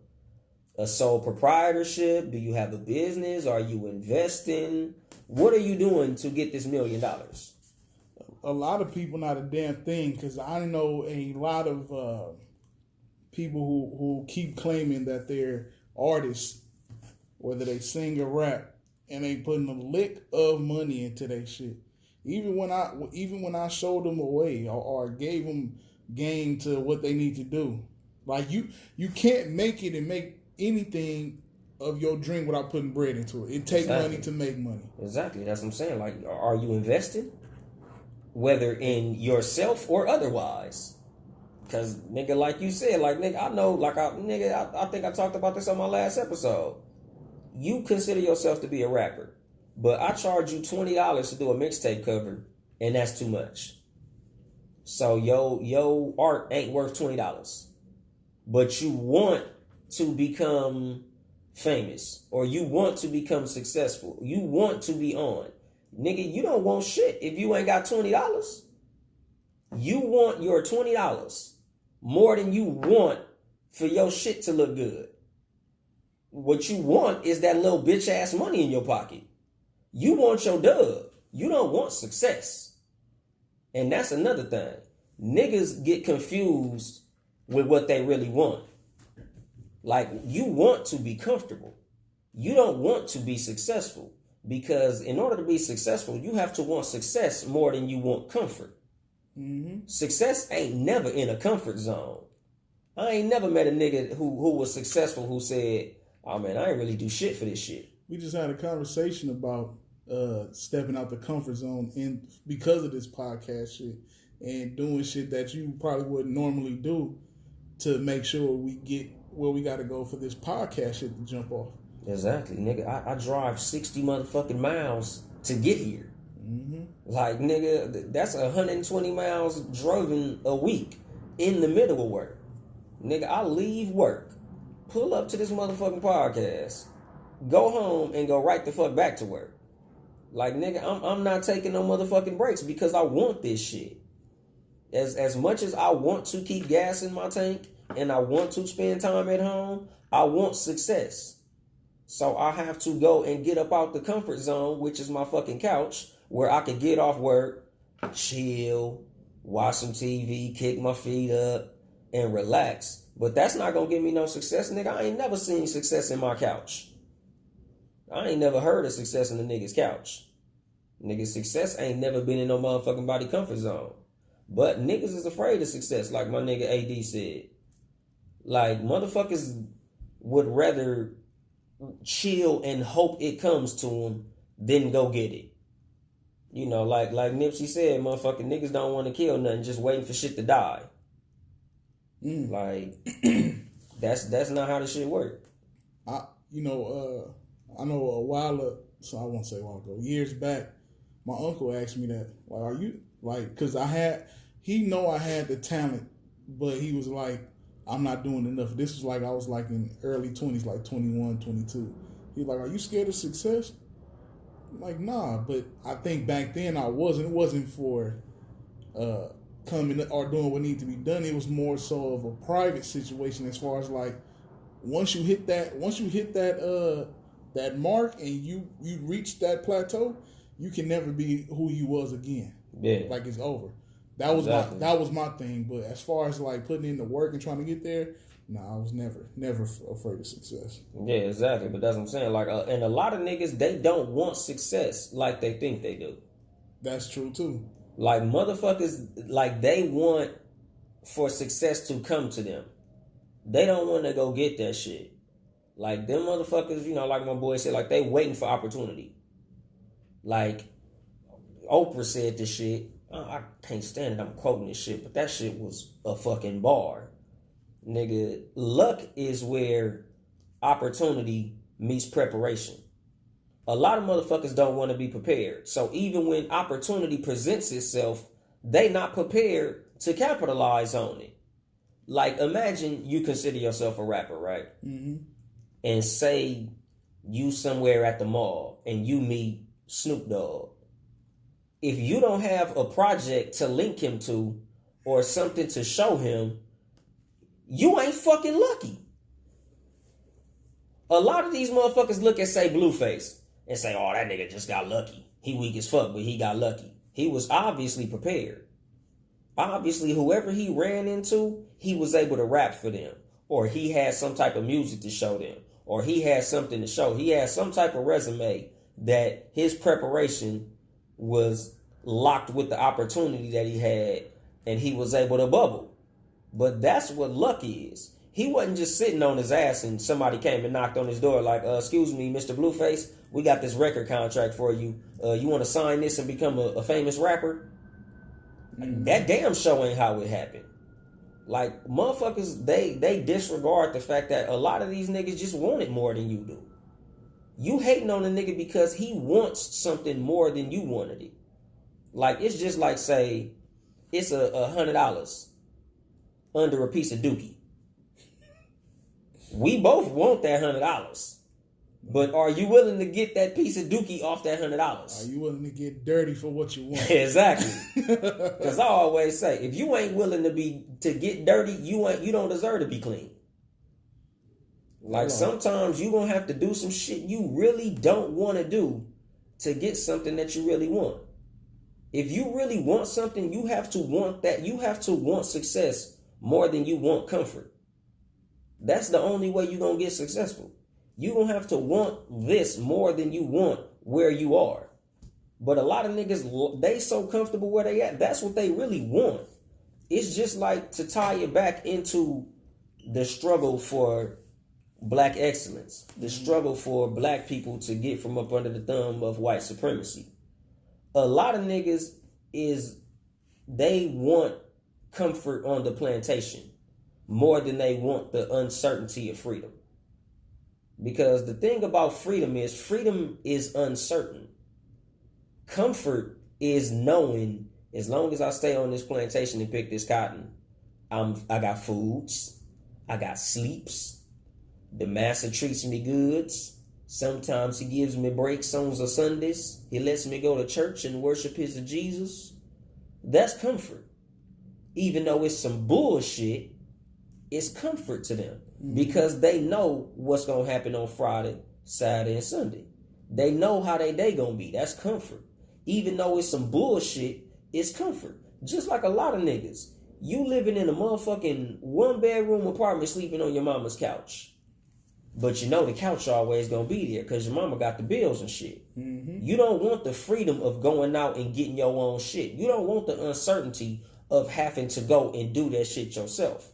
a sole proprietorship? Do you have a business? Are you investing? What are you doing to get this $1 million? A lot of people not a damn thing, because I know a lot of people who keep claiming that they're artists, whether they sing or rap, and they putting a lick of money into their shit. Even when I showed them a way or gave them game to what they need to do, like you can't make it and make anything of your dream without putting bread into it. It takes money to make money. Exactly, that's what I'm saying. Like, are you investing? Whether in yourself or otherwise. Because, nigga, like you said, like, nigga, I know, like, I think I talked about this on my last episode. You consider yourself to be a rapper, but I charge you $20 to do a mixtape cover, and that's too much. So, your art ain't worth $20. But you want to become famous, or you want to become successful. You want to be on. Nigga, you don't want shit if you ain't got $20. You want your $20 more than you want for your shit to look good. What you want is that little bitch ass money in your pocket. You want your dub. You don't want success. And that's another thing. Niggas get confused with what they really want. Like, you want to be comfortable. You don't want to be successful. Because in order to be successful, you have to want success more than you want comfort. Mm-hmm. Success ain't never in a comfort zone. I ain't never met a nigga who was successful who said, oh man, I ain't really do shit for this shit. We just had a conversation about stepping out the comfort zone because of this podcast shit and doing shit that you probably wouldn't normally do to make sure we get where we got to go for this podcast shit to jump off. Exactly, nigga. I drive 60 motherfucking miles to get here. Like, nigga, that's 120 miles driven a week in the middle of work. Nigga, I leave work, pull up to this motherfucking podcast, go home, and go right the fuck back to work. Like, nigga, I'm not taking no motherfucking breaks because I want this shit. As much as I want to keep gas in my tank and I want to spend time at home, I want success. So I have to go and get up out the comfort zone, which is my fucking couch, where I can get off work, chill, watch some TV, kick my feet up, and relax. But that's not going to give me no success, nigga. I ain't never seen success in my couch. I ain't never heard of success in the nigga's couch. Nigga, success ain't never been in no motherfucking body comfort zone. But niggas is afraid of success, like my nigga AD said. Like, motherfuckers would rather chill and hope it comes to them than go get it. You know, like Nipsey said, motherfucking niggas don't want to kill nothing, just waiting for shit to die. Like, that's not how the shit work. I know a while, so I won't say a while ago, years back, my uncle asked me that, like, are you, like, because he know I had the talent, but he was like, I'm not doing enough. This was like, I was like in early 20s, like 21, 22. He was like, are you scared of success? I'm like, nah, but I think back then I wasn't. It wasn't for coming or doing what needed to be done. It was more so of a private situation as far as like, once you hit that mark and you reach that plateau, you can never be who you was again. Yeah. Like, it's over. That was my thing. But as far as like putting in the work and trying to get there, I was never afraid of success. Yeah, exactly. But that's what I'm saying. Like, and a lot of niggas, they don't want success like they think they do. That's true too. Like, motherfuckers, like, they want for success to come to them. They don't want to go get that shit. Like, them motherfuckers, you know, like my boy said, like, they waiting for opportunity. Like, Oprah said this shit. I can't stand it. I'm quoting this shit, but that shit was a fucking bar. Nigga, luck is where opportunity meets preparation. A lot of motherfuckers don't want to be prepared. So even when opportunity presents itself, they not prepared to capitalize on it. Like, imagine you consider yourself a rapper, right? Mm-hmm. And say you somewhere at the mall and you meet Snoop Dogg. If you don't have a project to link him to or something to show him, you ain't fucking lucky. A lot of these motherfuckers look at, say, Blueface and say, oh, that nigga just got lucky. He weak as fuck, but he got lucky. He was obviously prepared. Obviously, whoever he ran into, he was able to rap for them. Or he had some type of music to show them. Or he had something to show. He had some type of resume that his preparation was locked with the opportunity that he had, and he was able to bubble. But that's what luck is. He wasn't just sitting on his ass and somebody came and knocked on his door like, excuse me, Mr. Blueface, we got this record contract for you. You want to sign this and become a famous rapper? Mm-hmm. That damn show ain't how it happened. Like, motherfuckers, they disregard the fact that a lot of these niggas just want it more than you do. You hating on a nigga because he wants something more than you wanted it. Like, it's just like, say, it's $100 under a piece of dookie. We both want that $100. But are you willing to get that piece of dookie off that $100? Are you willing to get dirty for what you want? Exactly. Because I always say, if you ain't willing to get dirty, you don't deserve to be clean. Like, sometimes you gonna have to do some shit you really don't want to do to get something that you really want. If you really want something, you have to want that. You have to want success more than you want comfort. That's the only way you're gonna get successful. You're gonna have to want this more than you want where you are. But a lot of niggas, they so comfortable where they at. That's what they really want. It's just like, to tie it back into the struggle for black excellence, the struggle for black people to get from up under the thumb of white supremacy. A lot of niggas they want comfort on the plantation more than they want the uncertainty of freedom. Because the thing about freedom is uncertain. Comfort is knowing as long as I stay on this plantation and pick this cotton, I got foods, I got sleeps, the master treats me goods. Sometimes he gives me breaks on the Sundays. He lets me go to church and worship his Jesus. That's comfort. Even though it's some bullshit, it's comfort to them because they know what's going to happen on Friday, Saturday, and Sunday. They know how their day going to be. That's comfort. Even though it's some bullshit, it's comfort. Just like a lot of niggas. You living in a motherfucking 1-bedroom apartment sleeping on your mama's couch. But you know the couch always gonna be there because your mama got the bills and shit. Mm-hmm. You don't want the freedom of going out and getting your own shit. You don't want the uncertainty of having to go and do that shit yourself.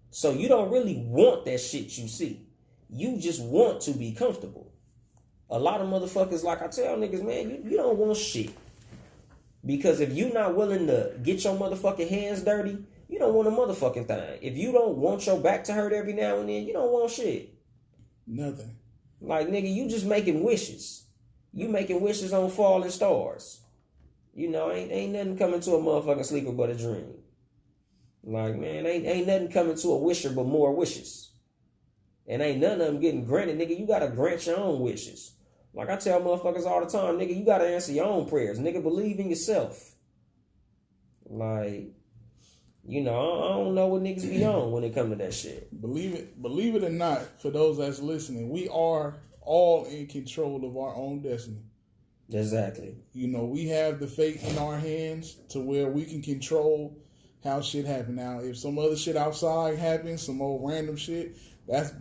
So you don't really want that shit you see. You just want to be comfortable. A lot of motherfuckers, like I tell niggas, man, you don't want shit. Because if you're not willing to get your motherfucking hands dirty, you don't want a motherfucking thing. If you don't want your back to hurt every now and then, you don't want shit. Nothing. Like, nigga, you just making wishes. You making wishes on falling stars. You know, ain't nothing coming to a motherfucking sleeper but a dream. Like, man, ain't nothing coming to a wisher but more wishes. And ain't none of them getting granted, nigga. You gotta grant your own wishes. Like I tell motherfuckers all the time, nigga, you gotta answer your own prayers. Nigga, believe in yourself. Like, you know, I don't know what niggas be on when it come to that shit. Believe it or not, for those that's listening, we are all in control of our own destiny. Exactly. You know, we have the fate in our hands to where we can control how shit happen. Now, if some other shit outside happens, some old random shit,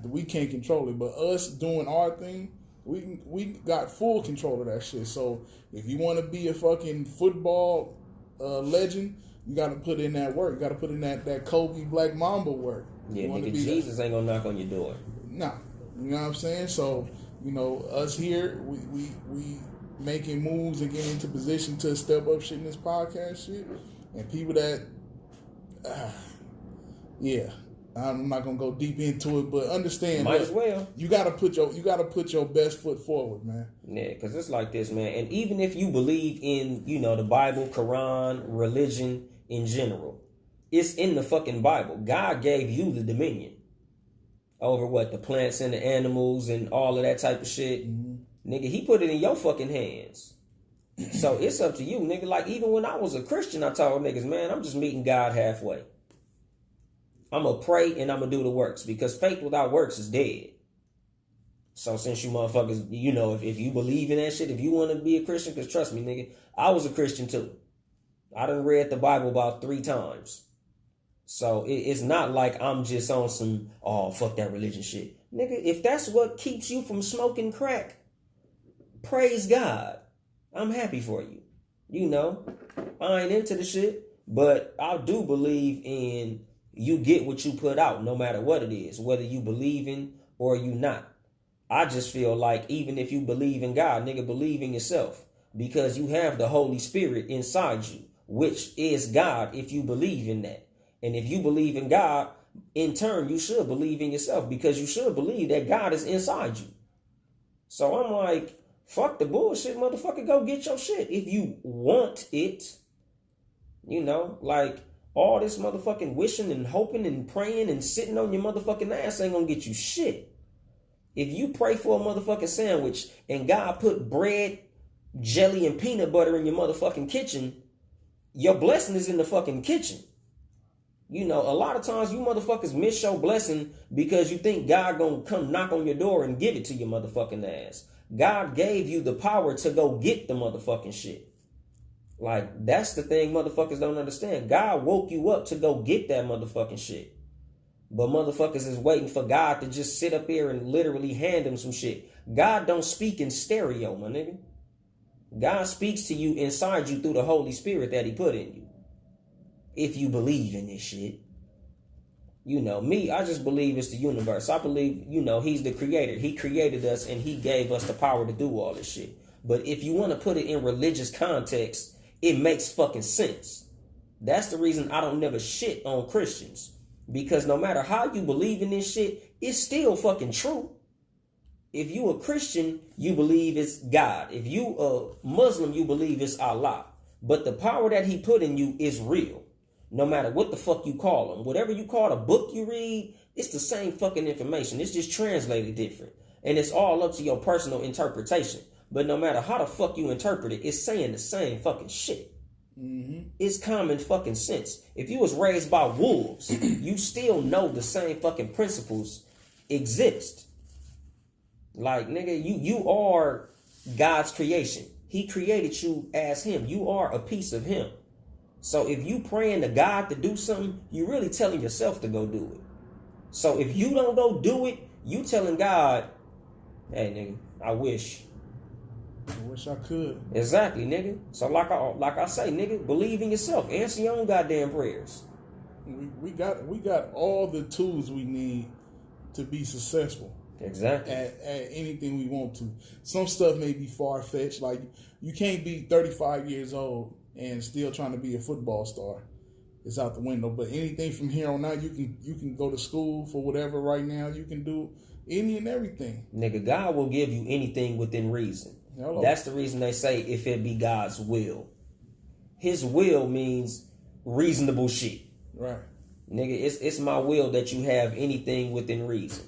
we can't control it. But us doing our thing, we got full control of that shit. So if you want to be a fucking football legend, you got to put in that work. You got to put in that Kobe Black Mamba work. Yeah, nigga, Jesus ain't gonna knock on your door. Nah, you know what I'm saying? So, you know, us here, we making moves and getting into position to step up shit in this podcast shit. And people that, yeah, I'm not gonna go deep into it, but understand. Might as well. You gotta put your best foot forward, man. Yeah, because it's like this, man. And even if you believe in, you know, the Bible, Quran, religion in general, it's in the fucking Bible. God gave you the dominion over what? The plants and the animals and all of that type of shit. Mm-hmm. Nigga, he put it in your fucking hands. So it's up to you, nigga. Like, even when I was a Christian, I told niggas, man, I'm just meeting God halfway. I'm going to pray and I'm going to do the works because faith without works is dead. So since you motherfuckers, you know, if you believe in that shit, if you want to be a Christian, because trust me, nigga, I was a Christian too. I done read the Bible about 3 times. So it's not like I'm just on some, oh, fuck that religion shit. Nigga, if that's what keeps you from smoking crack, praise God. I'm happy for you. You know, I ain't into the shit, but I do believe in you get what you put out, no matter what it is, whether you believe in or you not. I just feel like even if you believe in God, nigga, believe in yourself because you have the Holy Spirit inside you, which is God if you believe in that. And if you believe in God, in turn, you should believe in yourself because you should believe that God is inside you. So I'm like, fuck the bullshit, motherfucker, go get your shit if you want it. You know, like, all this motherfucking wishing and hoping and praying and sitting on your motherfucking ass ain't gonna get you shit. If you pray for a motherfucking sandwich and God put bread, jelly, and peanut butter in your motherfucking kitchen, your blessing is in the fucking kitchen. You know, a lot of times you motherfuckers miss your blessing because you think God gonna come knock on your door and give it to your motherfucking ass. God gave you the power to go get the motherfucking shit. Like, that's the thing motherfuckers don't understand. God woke you up to go get that motherfucking shit. But motherfuckers is waiting for God to just sit up here and literally hand them some shit. God don't speak in stereo, my nigga. God speaks to you inside you through the Holy Spirit that he put in you. If you believe in this shit. You know, me, I just believe it's the universe. I believe, you know, he's the creator. He created us and he gave us the power to do all this shit. But if you want to put it in religious context, it makes fucking sense. That's the reason I don't never shit on Christians. Because no matter how you believe in this shit, it's still fucking true. if you a Christian, you believe it's God. If you a Muslim, you believe it's Allah. But the power that he put in you is real. No matter what the fuck you call them. Whatever you call a book you read, it's the same fucking information. It's just translated different. And it's all up to your personal interpretation. But no matter how the fuck you interpret it, it's saying the same fucking shit. Mm-hmm. It's common fucking sense. If you was raised by wolves, you still know the same fucking principles exist. Like, nigga, you are God's creation. He created you as him. You are a piece of him. So if you praying to God to do something, you really telling yourself to go do it. So if you don't go do it, you telling God, hey, nigga, I wish I could. Exactly, nigga. So like I say, nigga, believe in yourself. Answer your own goddamn prayers. We got all the tools we need to be successful. Exactly. At anything we want to. Some stuff may be far-fetched. Like, you can't be 35 years old and still trying to be a football star. It's out the window. But anything from here on out, you can go to school for whatever right now. You can do any and everything. Nigga, God will give you anything within reason. Hello. That's the reason they say if it be God's will. His will means reasonable shit. Right. Nigga, it's my will that you have anything within reason.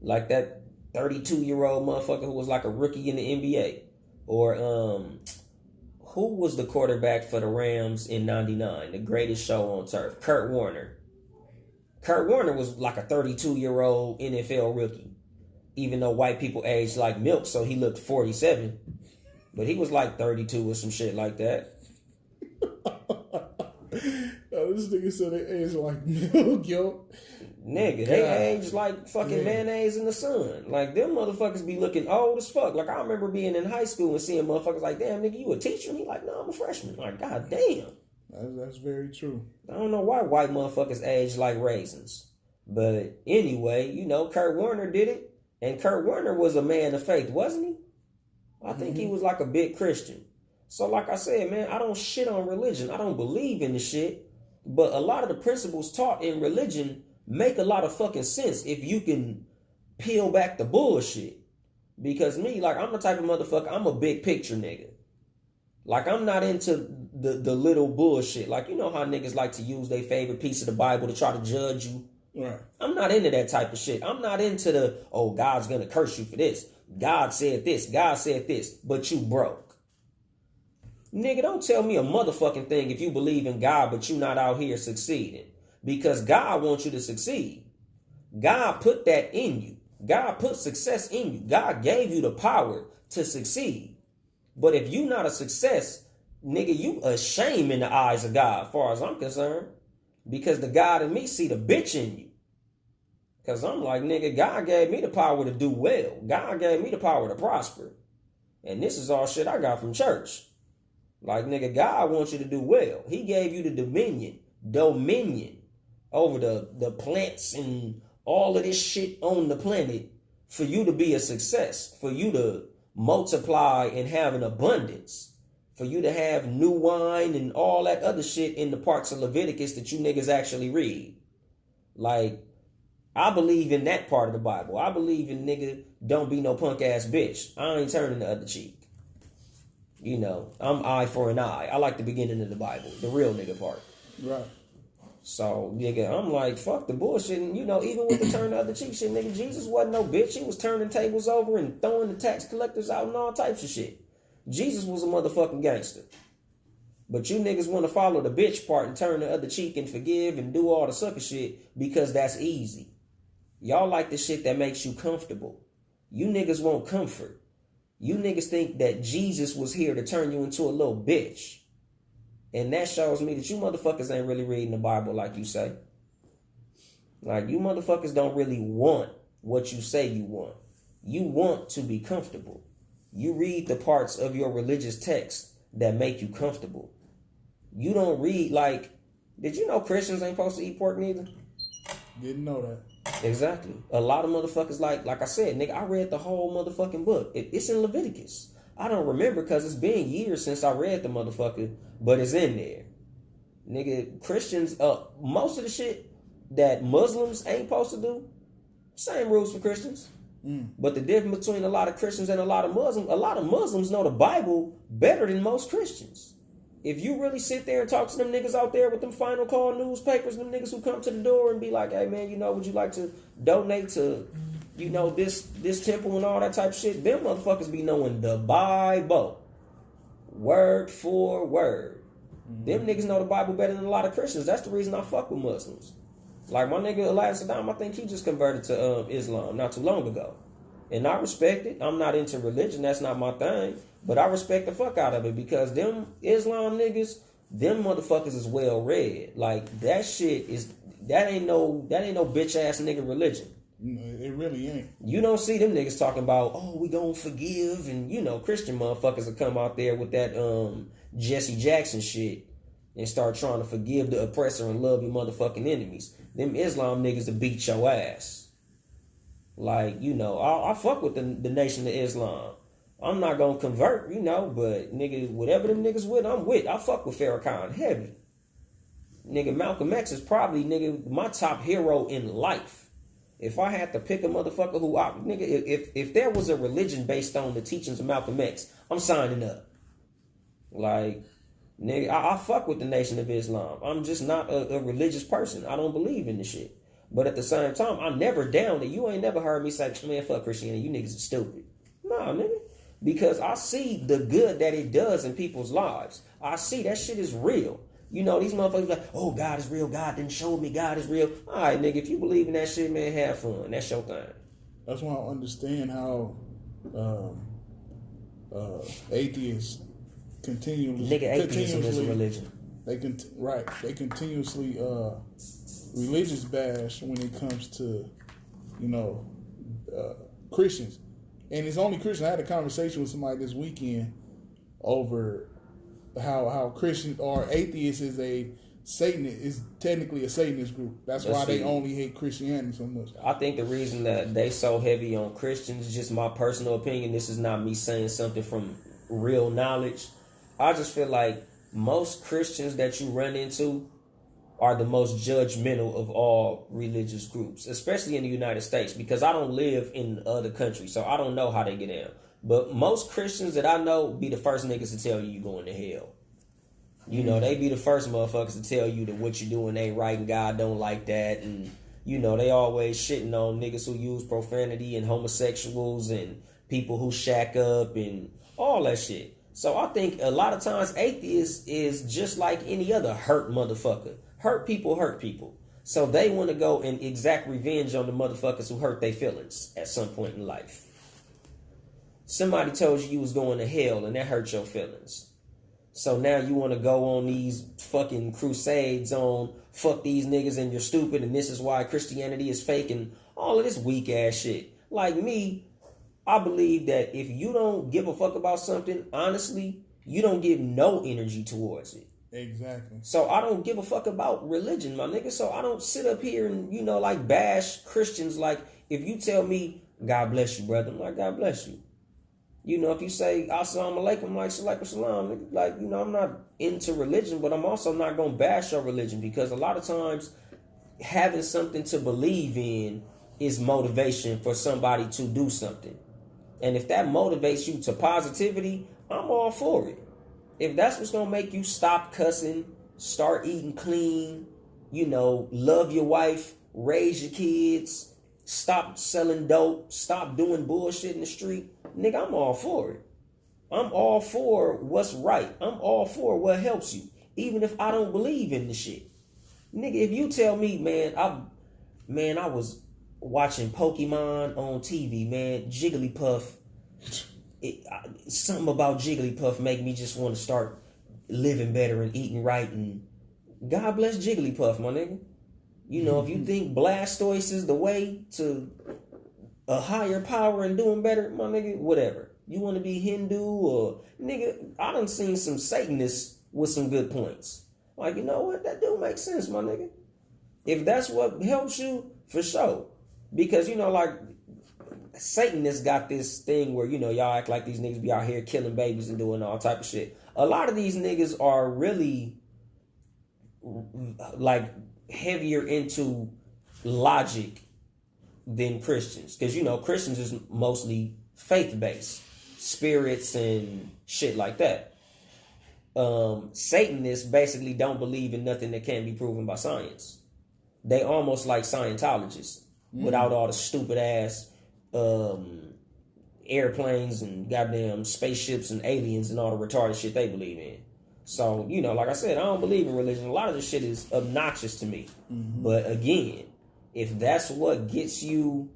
Like that 32-year-old motherfucker who was like a rookie in the NBA. Or who was the quarterback for the Rams in 99? The greatest show on turf. Kurt Warner. Kurt Warner was like a 32-year-old NFL rookie. Even though white people aged like milk, so he looked 47. But he was like 32 or some shit like that. Oh, this nigga said they aged like milk, yo. Nigga, they aged like fucking mayonnaise in the sun. Like, them motherfuckers be looking old as fuck. Like, I remember being in high school and seeing motherfuckers like, damn, nigga, you a teacher? And he like, no, I'm a freshman. Like, god damn. That's very true. I don't know why white motherfuckers age like raisins. But anyway, you know, Kurt Warner did it. And Kurt Warner was a man of faith, wasn't he? I think he was like a big Christian. So like I said, man, I don't shit on religion. I don't believe in the shit. But a lot of the principles taught in religion make a lot of fucking sense if you can peel back the bullshit. Because me, like, I'm the type of motherfucker, I'm a big picture nigga. Like, I'm not into the little bullshit. Like, you know how niggas like to use their favorite piece of the Bible to try to judge you? Right. I'm not into that type of shit. I'm not into the, oh, God's gonna curse you for this. God said this. God said this. But you broke. Nigga, don't tell me a motherfucking thing if you believe in God, but you not out here succeeding. Because God wants you to succeed. God put that in you. God put success in you. God gave you the power to succeed. But if you not a success, nigga, you a shame in the eyes of God, as far as I'm concerned. Because the God in me see the bitch in you. Because I'm like, nigga, God gave me the power to do well. God gave me the power to prosper. And this is all shit I got from church. Like, nigga, God wants you to do well. He gave you the dominion over the plants and all of this shit on the planet for you to be a success, for you to multiply and have an abundance. For you to have new wine and all that other shit in the parts of Leviticus that you niggas actually read. Like, I believe in that part of the Bible. I believe in nigga, don't be no punk ass bitch. I ain't turning the other cheek. You know, I'm eye for an eye. I like the beginning of the Bible, the real nigga part. Right. So, nigga, I'm like, fuck the bullshit. And, you know, even with the turn the other cheek shit, nigga, Jesus wasn't no bitch. He was turning tables over and throwing the tax collectors out and all types of shit. Jesus was a motherfucking gangster. But you niggas want to follow the bitch part and turn the other cheek and forgive and do all the sucker shit because that's easy. Y'all like the shit that makes you comfortable. You niggas want comfort. You niggas think that Jesus was here to turn you into a little bitch. And that shows me that you motherfuckers ain't really reading the Bible like you say. Like, you motherfuckers don't really want what you say you want. You want to be comfortable. You read the parts of your religious text that make you comfortable. You don't read, like, did you know Christians ain't supposed to eat pork neither? Didn't know that. Exactly. A lot of motherfuckers, like I said, nigga, I read the whole motherfucking book. It's in Leviticus. I don't remember because it's been years since I read the motherfucker, but it's in there. Nigga, Christians, most of the shit that Muslims ain't supposed to do, same rules for Christians. But the difference between a lot of Christians and a lot of Muslims know the Bible better than most Christians. If you really sit there and talk to them niggas out there with them Final Call newspapers, them niggas who come to the door and be like, hey man, you know, would you like to donate to, you know, this temple and all that type of shit? Them motherfuckers be knowing the Bible. Word for word. Them niggas know the Bible better than a lot of Christians. That's the reason I fuck with Muslims. Like my nigga Elijah Saddam, I think he just converted to Islam not too long ago. And I respect it. I'm not into religion. That's not my thing. But I respect the fuck out of it because them Islam niggas, them motherfuckers is well read. Like that shit is that ain't no bitch ass nigga religion. It really ain't. You don't see them niggas talking about, oh, we gonna forgive, and you know, Christian motherfuckers will come out there with that Jesse Jackson shit and start trying to forgive the oppressor and love your motherfucking enemies. Them Islam niggas will beat your ass. Like, you know, I fuck with the Nation of Islam. I'm not gonna convert, you know, but nigga, whatever them niggas with, I'm with. I fuck with Farrakhan heavy. Nigga, Malcolm X is probably, nigga, my top hero in life. If I had to pick a motherfucker if there was a religion based on the teachings of Malcolm X, I'm signing up. Like, nigga, I fuck with the Nation of Islam. I'm just not a religious person. I don't believe in the shit. But at the same time, I'm never down that you ain't never heard me say, man, fuck Christianity, you niggas are stupid. Nah, nigga. Because I see the good that it does in people's lives. I see that shit is real. You know, these motherfuckers like, oh, God is real. God didn't show me God is real. All right, nigga, if you believe in that shit, man, have fun. That's your thing. That's why I understand how atheists continuously... Nigga, atheism is a religion. They continuously religious bash when it comes to, you know, Christians. And it's only Christian. I had a conversation with somebody this weekend over how Christian or atheist is a Satanist, is technically a Satanist group. That's why they only hate Christianity so much. I think the reason that they so heavy on Christians is just my personal opinion. This is not me saying something from real knowledge. I just feel like most Christians that you run into are the most judgmental of all religious groups, especially in the United States, because I don't live in other countries, so I don't know how they get down. But most Christians that I know be the first niggas to tell you going to hell. You know, they be the first motherfuckers to tell you that what you doing ain't right and God don't like that. And, you know, they always shitting on niggas who use profanity and homosexuals and people who shack up and all that shit. So I think a lot of times atheists is just like any other hurt motherfucker. Hurt people. So they want to go and exact revenge on the motherfuckers who hurt their feelings at some point in life. Somebody told you was going to hell and that hurt your feelings. So now you want to go on these fucking crusades on fuck these niggas and you're stupid and this is why Christianity is fake and all of this weak ass shit. Like me, I believe that if you don't give a fuck about something, honestly, you don't give no energy towards it. Exactly. So I don't give a fuck about religion, my nigga. So I don't sit up here and, you know, like bash Christians. Like, if you tell me, God bless you, brother, I'm like, God bless you. You know, if you say, assalamu alaikum, I'm like, salaikum salam, nigga. Like, you know, I'm not into religion, but I'm also not going to bash your religion because a lot of times having something to believe in is motivation for somebody to do something. And if that motivates you to positivity, I'm all for it. If that's what's going to make you stop cussing, start eating clean, you know, love your wife, raise your kids, stop selling dope, stop doing bullshit in the street, nigga, I'm all for it. I'm all for what's right. I'm all for what helps you, even if I don't believe in the shit. Nigga, if you tell me, man, I was watching Pokemon on TV, man, Jigglypuff. Something about Jigglypuff make me just want to start living better and eating right. And God bless Jigglypuff, my nigga. You know, if you think Blastoise is the way to a higher power and doing better, my nigga, whatever. You want to be Hindu or nigga, I done seen some Satanists with some good points. Like, you know what? That do make sense, my nigga. If that's what helps you, for sure. Because, you know, like, Satanists got this thing where, you know, y'all act like these niggas be out here killing babies and doing all type of shit. A lot of these niggas are really, like, heavier into logic than Christians. Because, Christians is mostly faith-based. Spirits and shit like that. Satanists basically don't believe in nothing that can't be proven by science. They almost like Scientologists without all the stupid ass airplanes and goddamn spaceships and aliens and all the retarded shit they believe in. So, like I said, I don't believe in religion. A lot of this shit is obnoxious to me. But again, if that's what gets you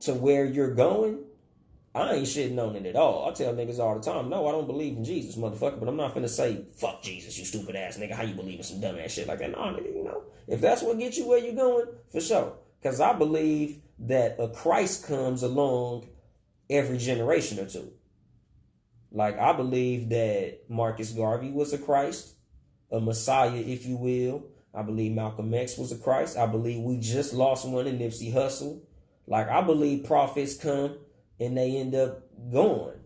to where you're going, I ain't shitting on it at all. I tell niggas all the time, no, I don't believe in Jesus, motherfucker, but I'm not finna say, fuck Jesus, you stupid ass nigga, how you believe in some dumb ass shit like that? No, nigga, if that's what gets you where you're going, for sure. Because I believe that a Christ comes along every generation or two. Like, I believe that Marcus Garvey was a Christ, a Messiah, if you will. I believe Malcolm X was a Christ. I believe we just lost one in Nipsey Hussle. Like, I believe prophets come and they end up gone.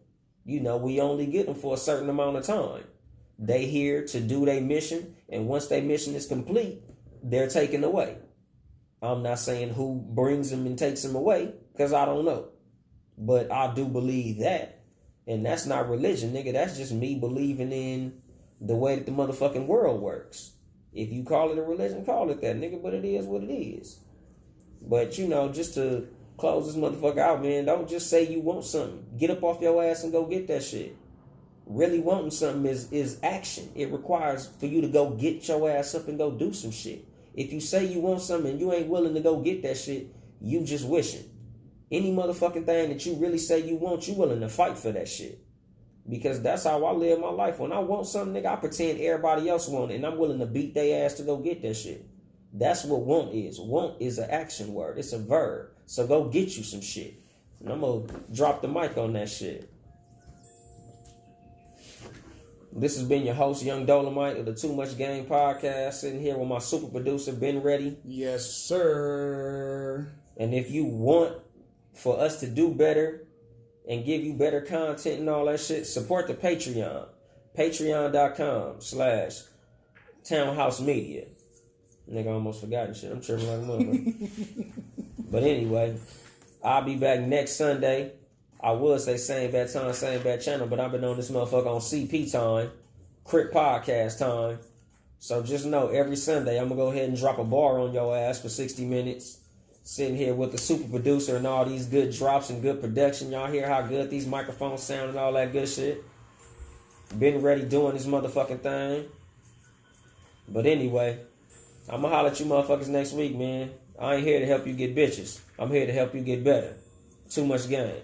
We only get them for a certain amount of time. They here to do their mission, and once their mission is complete, they're taken away. I'm not saying who brings them and takes them away, because I don't know. But I do believe that. And that's not religion, nigga. That's just me believing in the way that the motherfucking world works. If you call it a religion, call it that, nigga. But it is what it is. But, just to close this motherfucker out, man, don't just say you want something. Get up off your ass and go get that shit. Really wanting something is action. It requires for you to go get your ass up and go do some shit. If you say you want something and you ain't willing to go get that shit, you just wishing. Any motherfucking thing that you really say you want, you willing to fight for that shit. Because that's how I live my life. When I want something, nigga, I pretend everybody else want it, and I'm willing to beat their ass to go get that shit. That's what want is. Want is an action word. It's a verb. So go get you some shit. And I'm going to drop the mic on that shit. This has been your host, Yung Dolemite of the Too Much Game podcast. Sitting here with my super producer, Ben Ready. Yes, sir. And if you want for us to do better and give you better content and all that shit, support the Patreon. Patreon.com/Townhouse Media. Nigga, I almost forgotten shit. I'm tripping like a motherfucker. But anyway, I'll be back next Sunday. I would say same bad time, same bad channel, but I've been on this motherfucker on CP time, Crit Podcast time. So just know every Sunday I'm going to go ahead and drop a bar on your ass for 60 minutes. Sitting here with the super producer and all these good drops and good production. Y'all hear how good these microphones sound and all that good shit. Been ready doing this motherfucking thing. But anyway, I'm going to holler at you motherfuckers next week, man. I ain't here to help you get bitches. I'm here to help you get better. Too much game.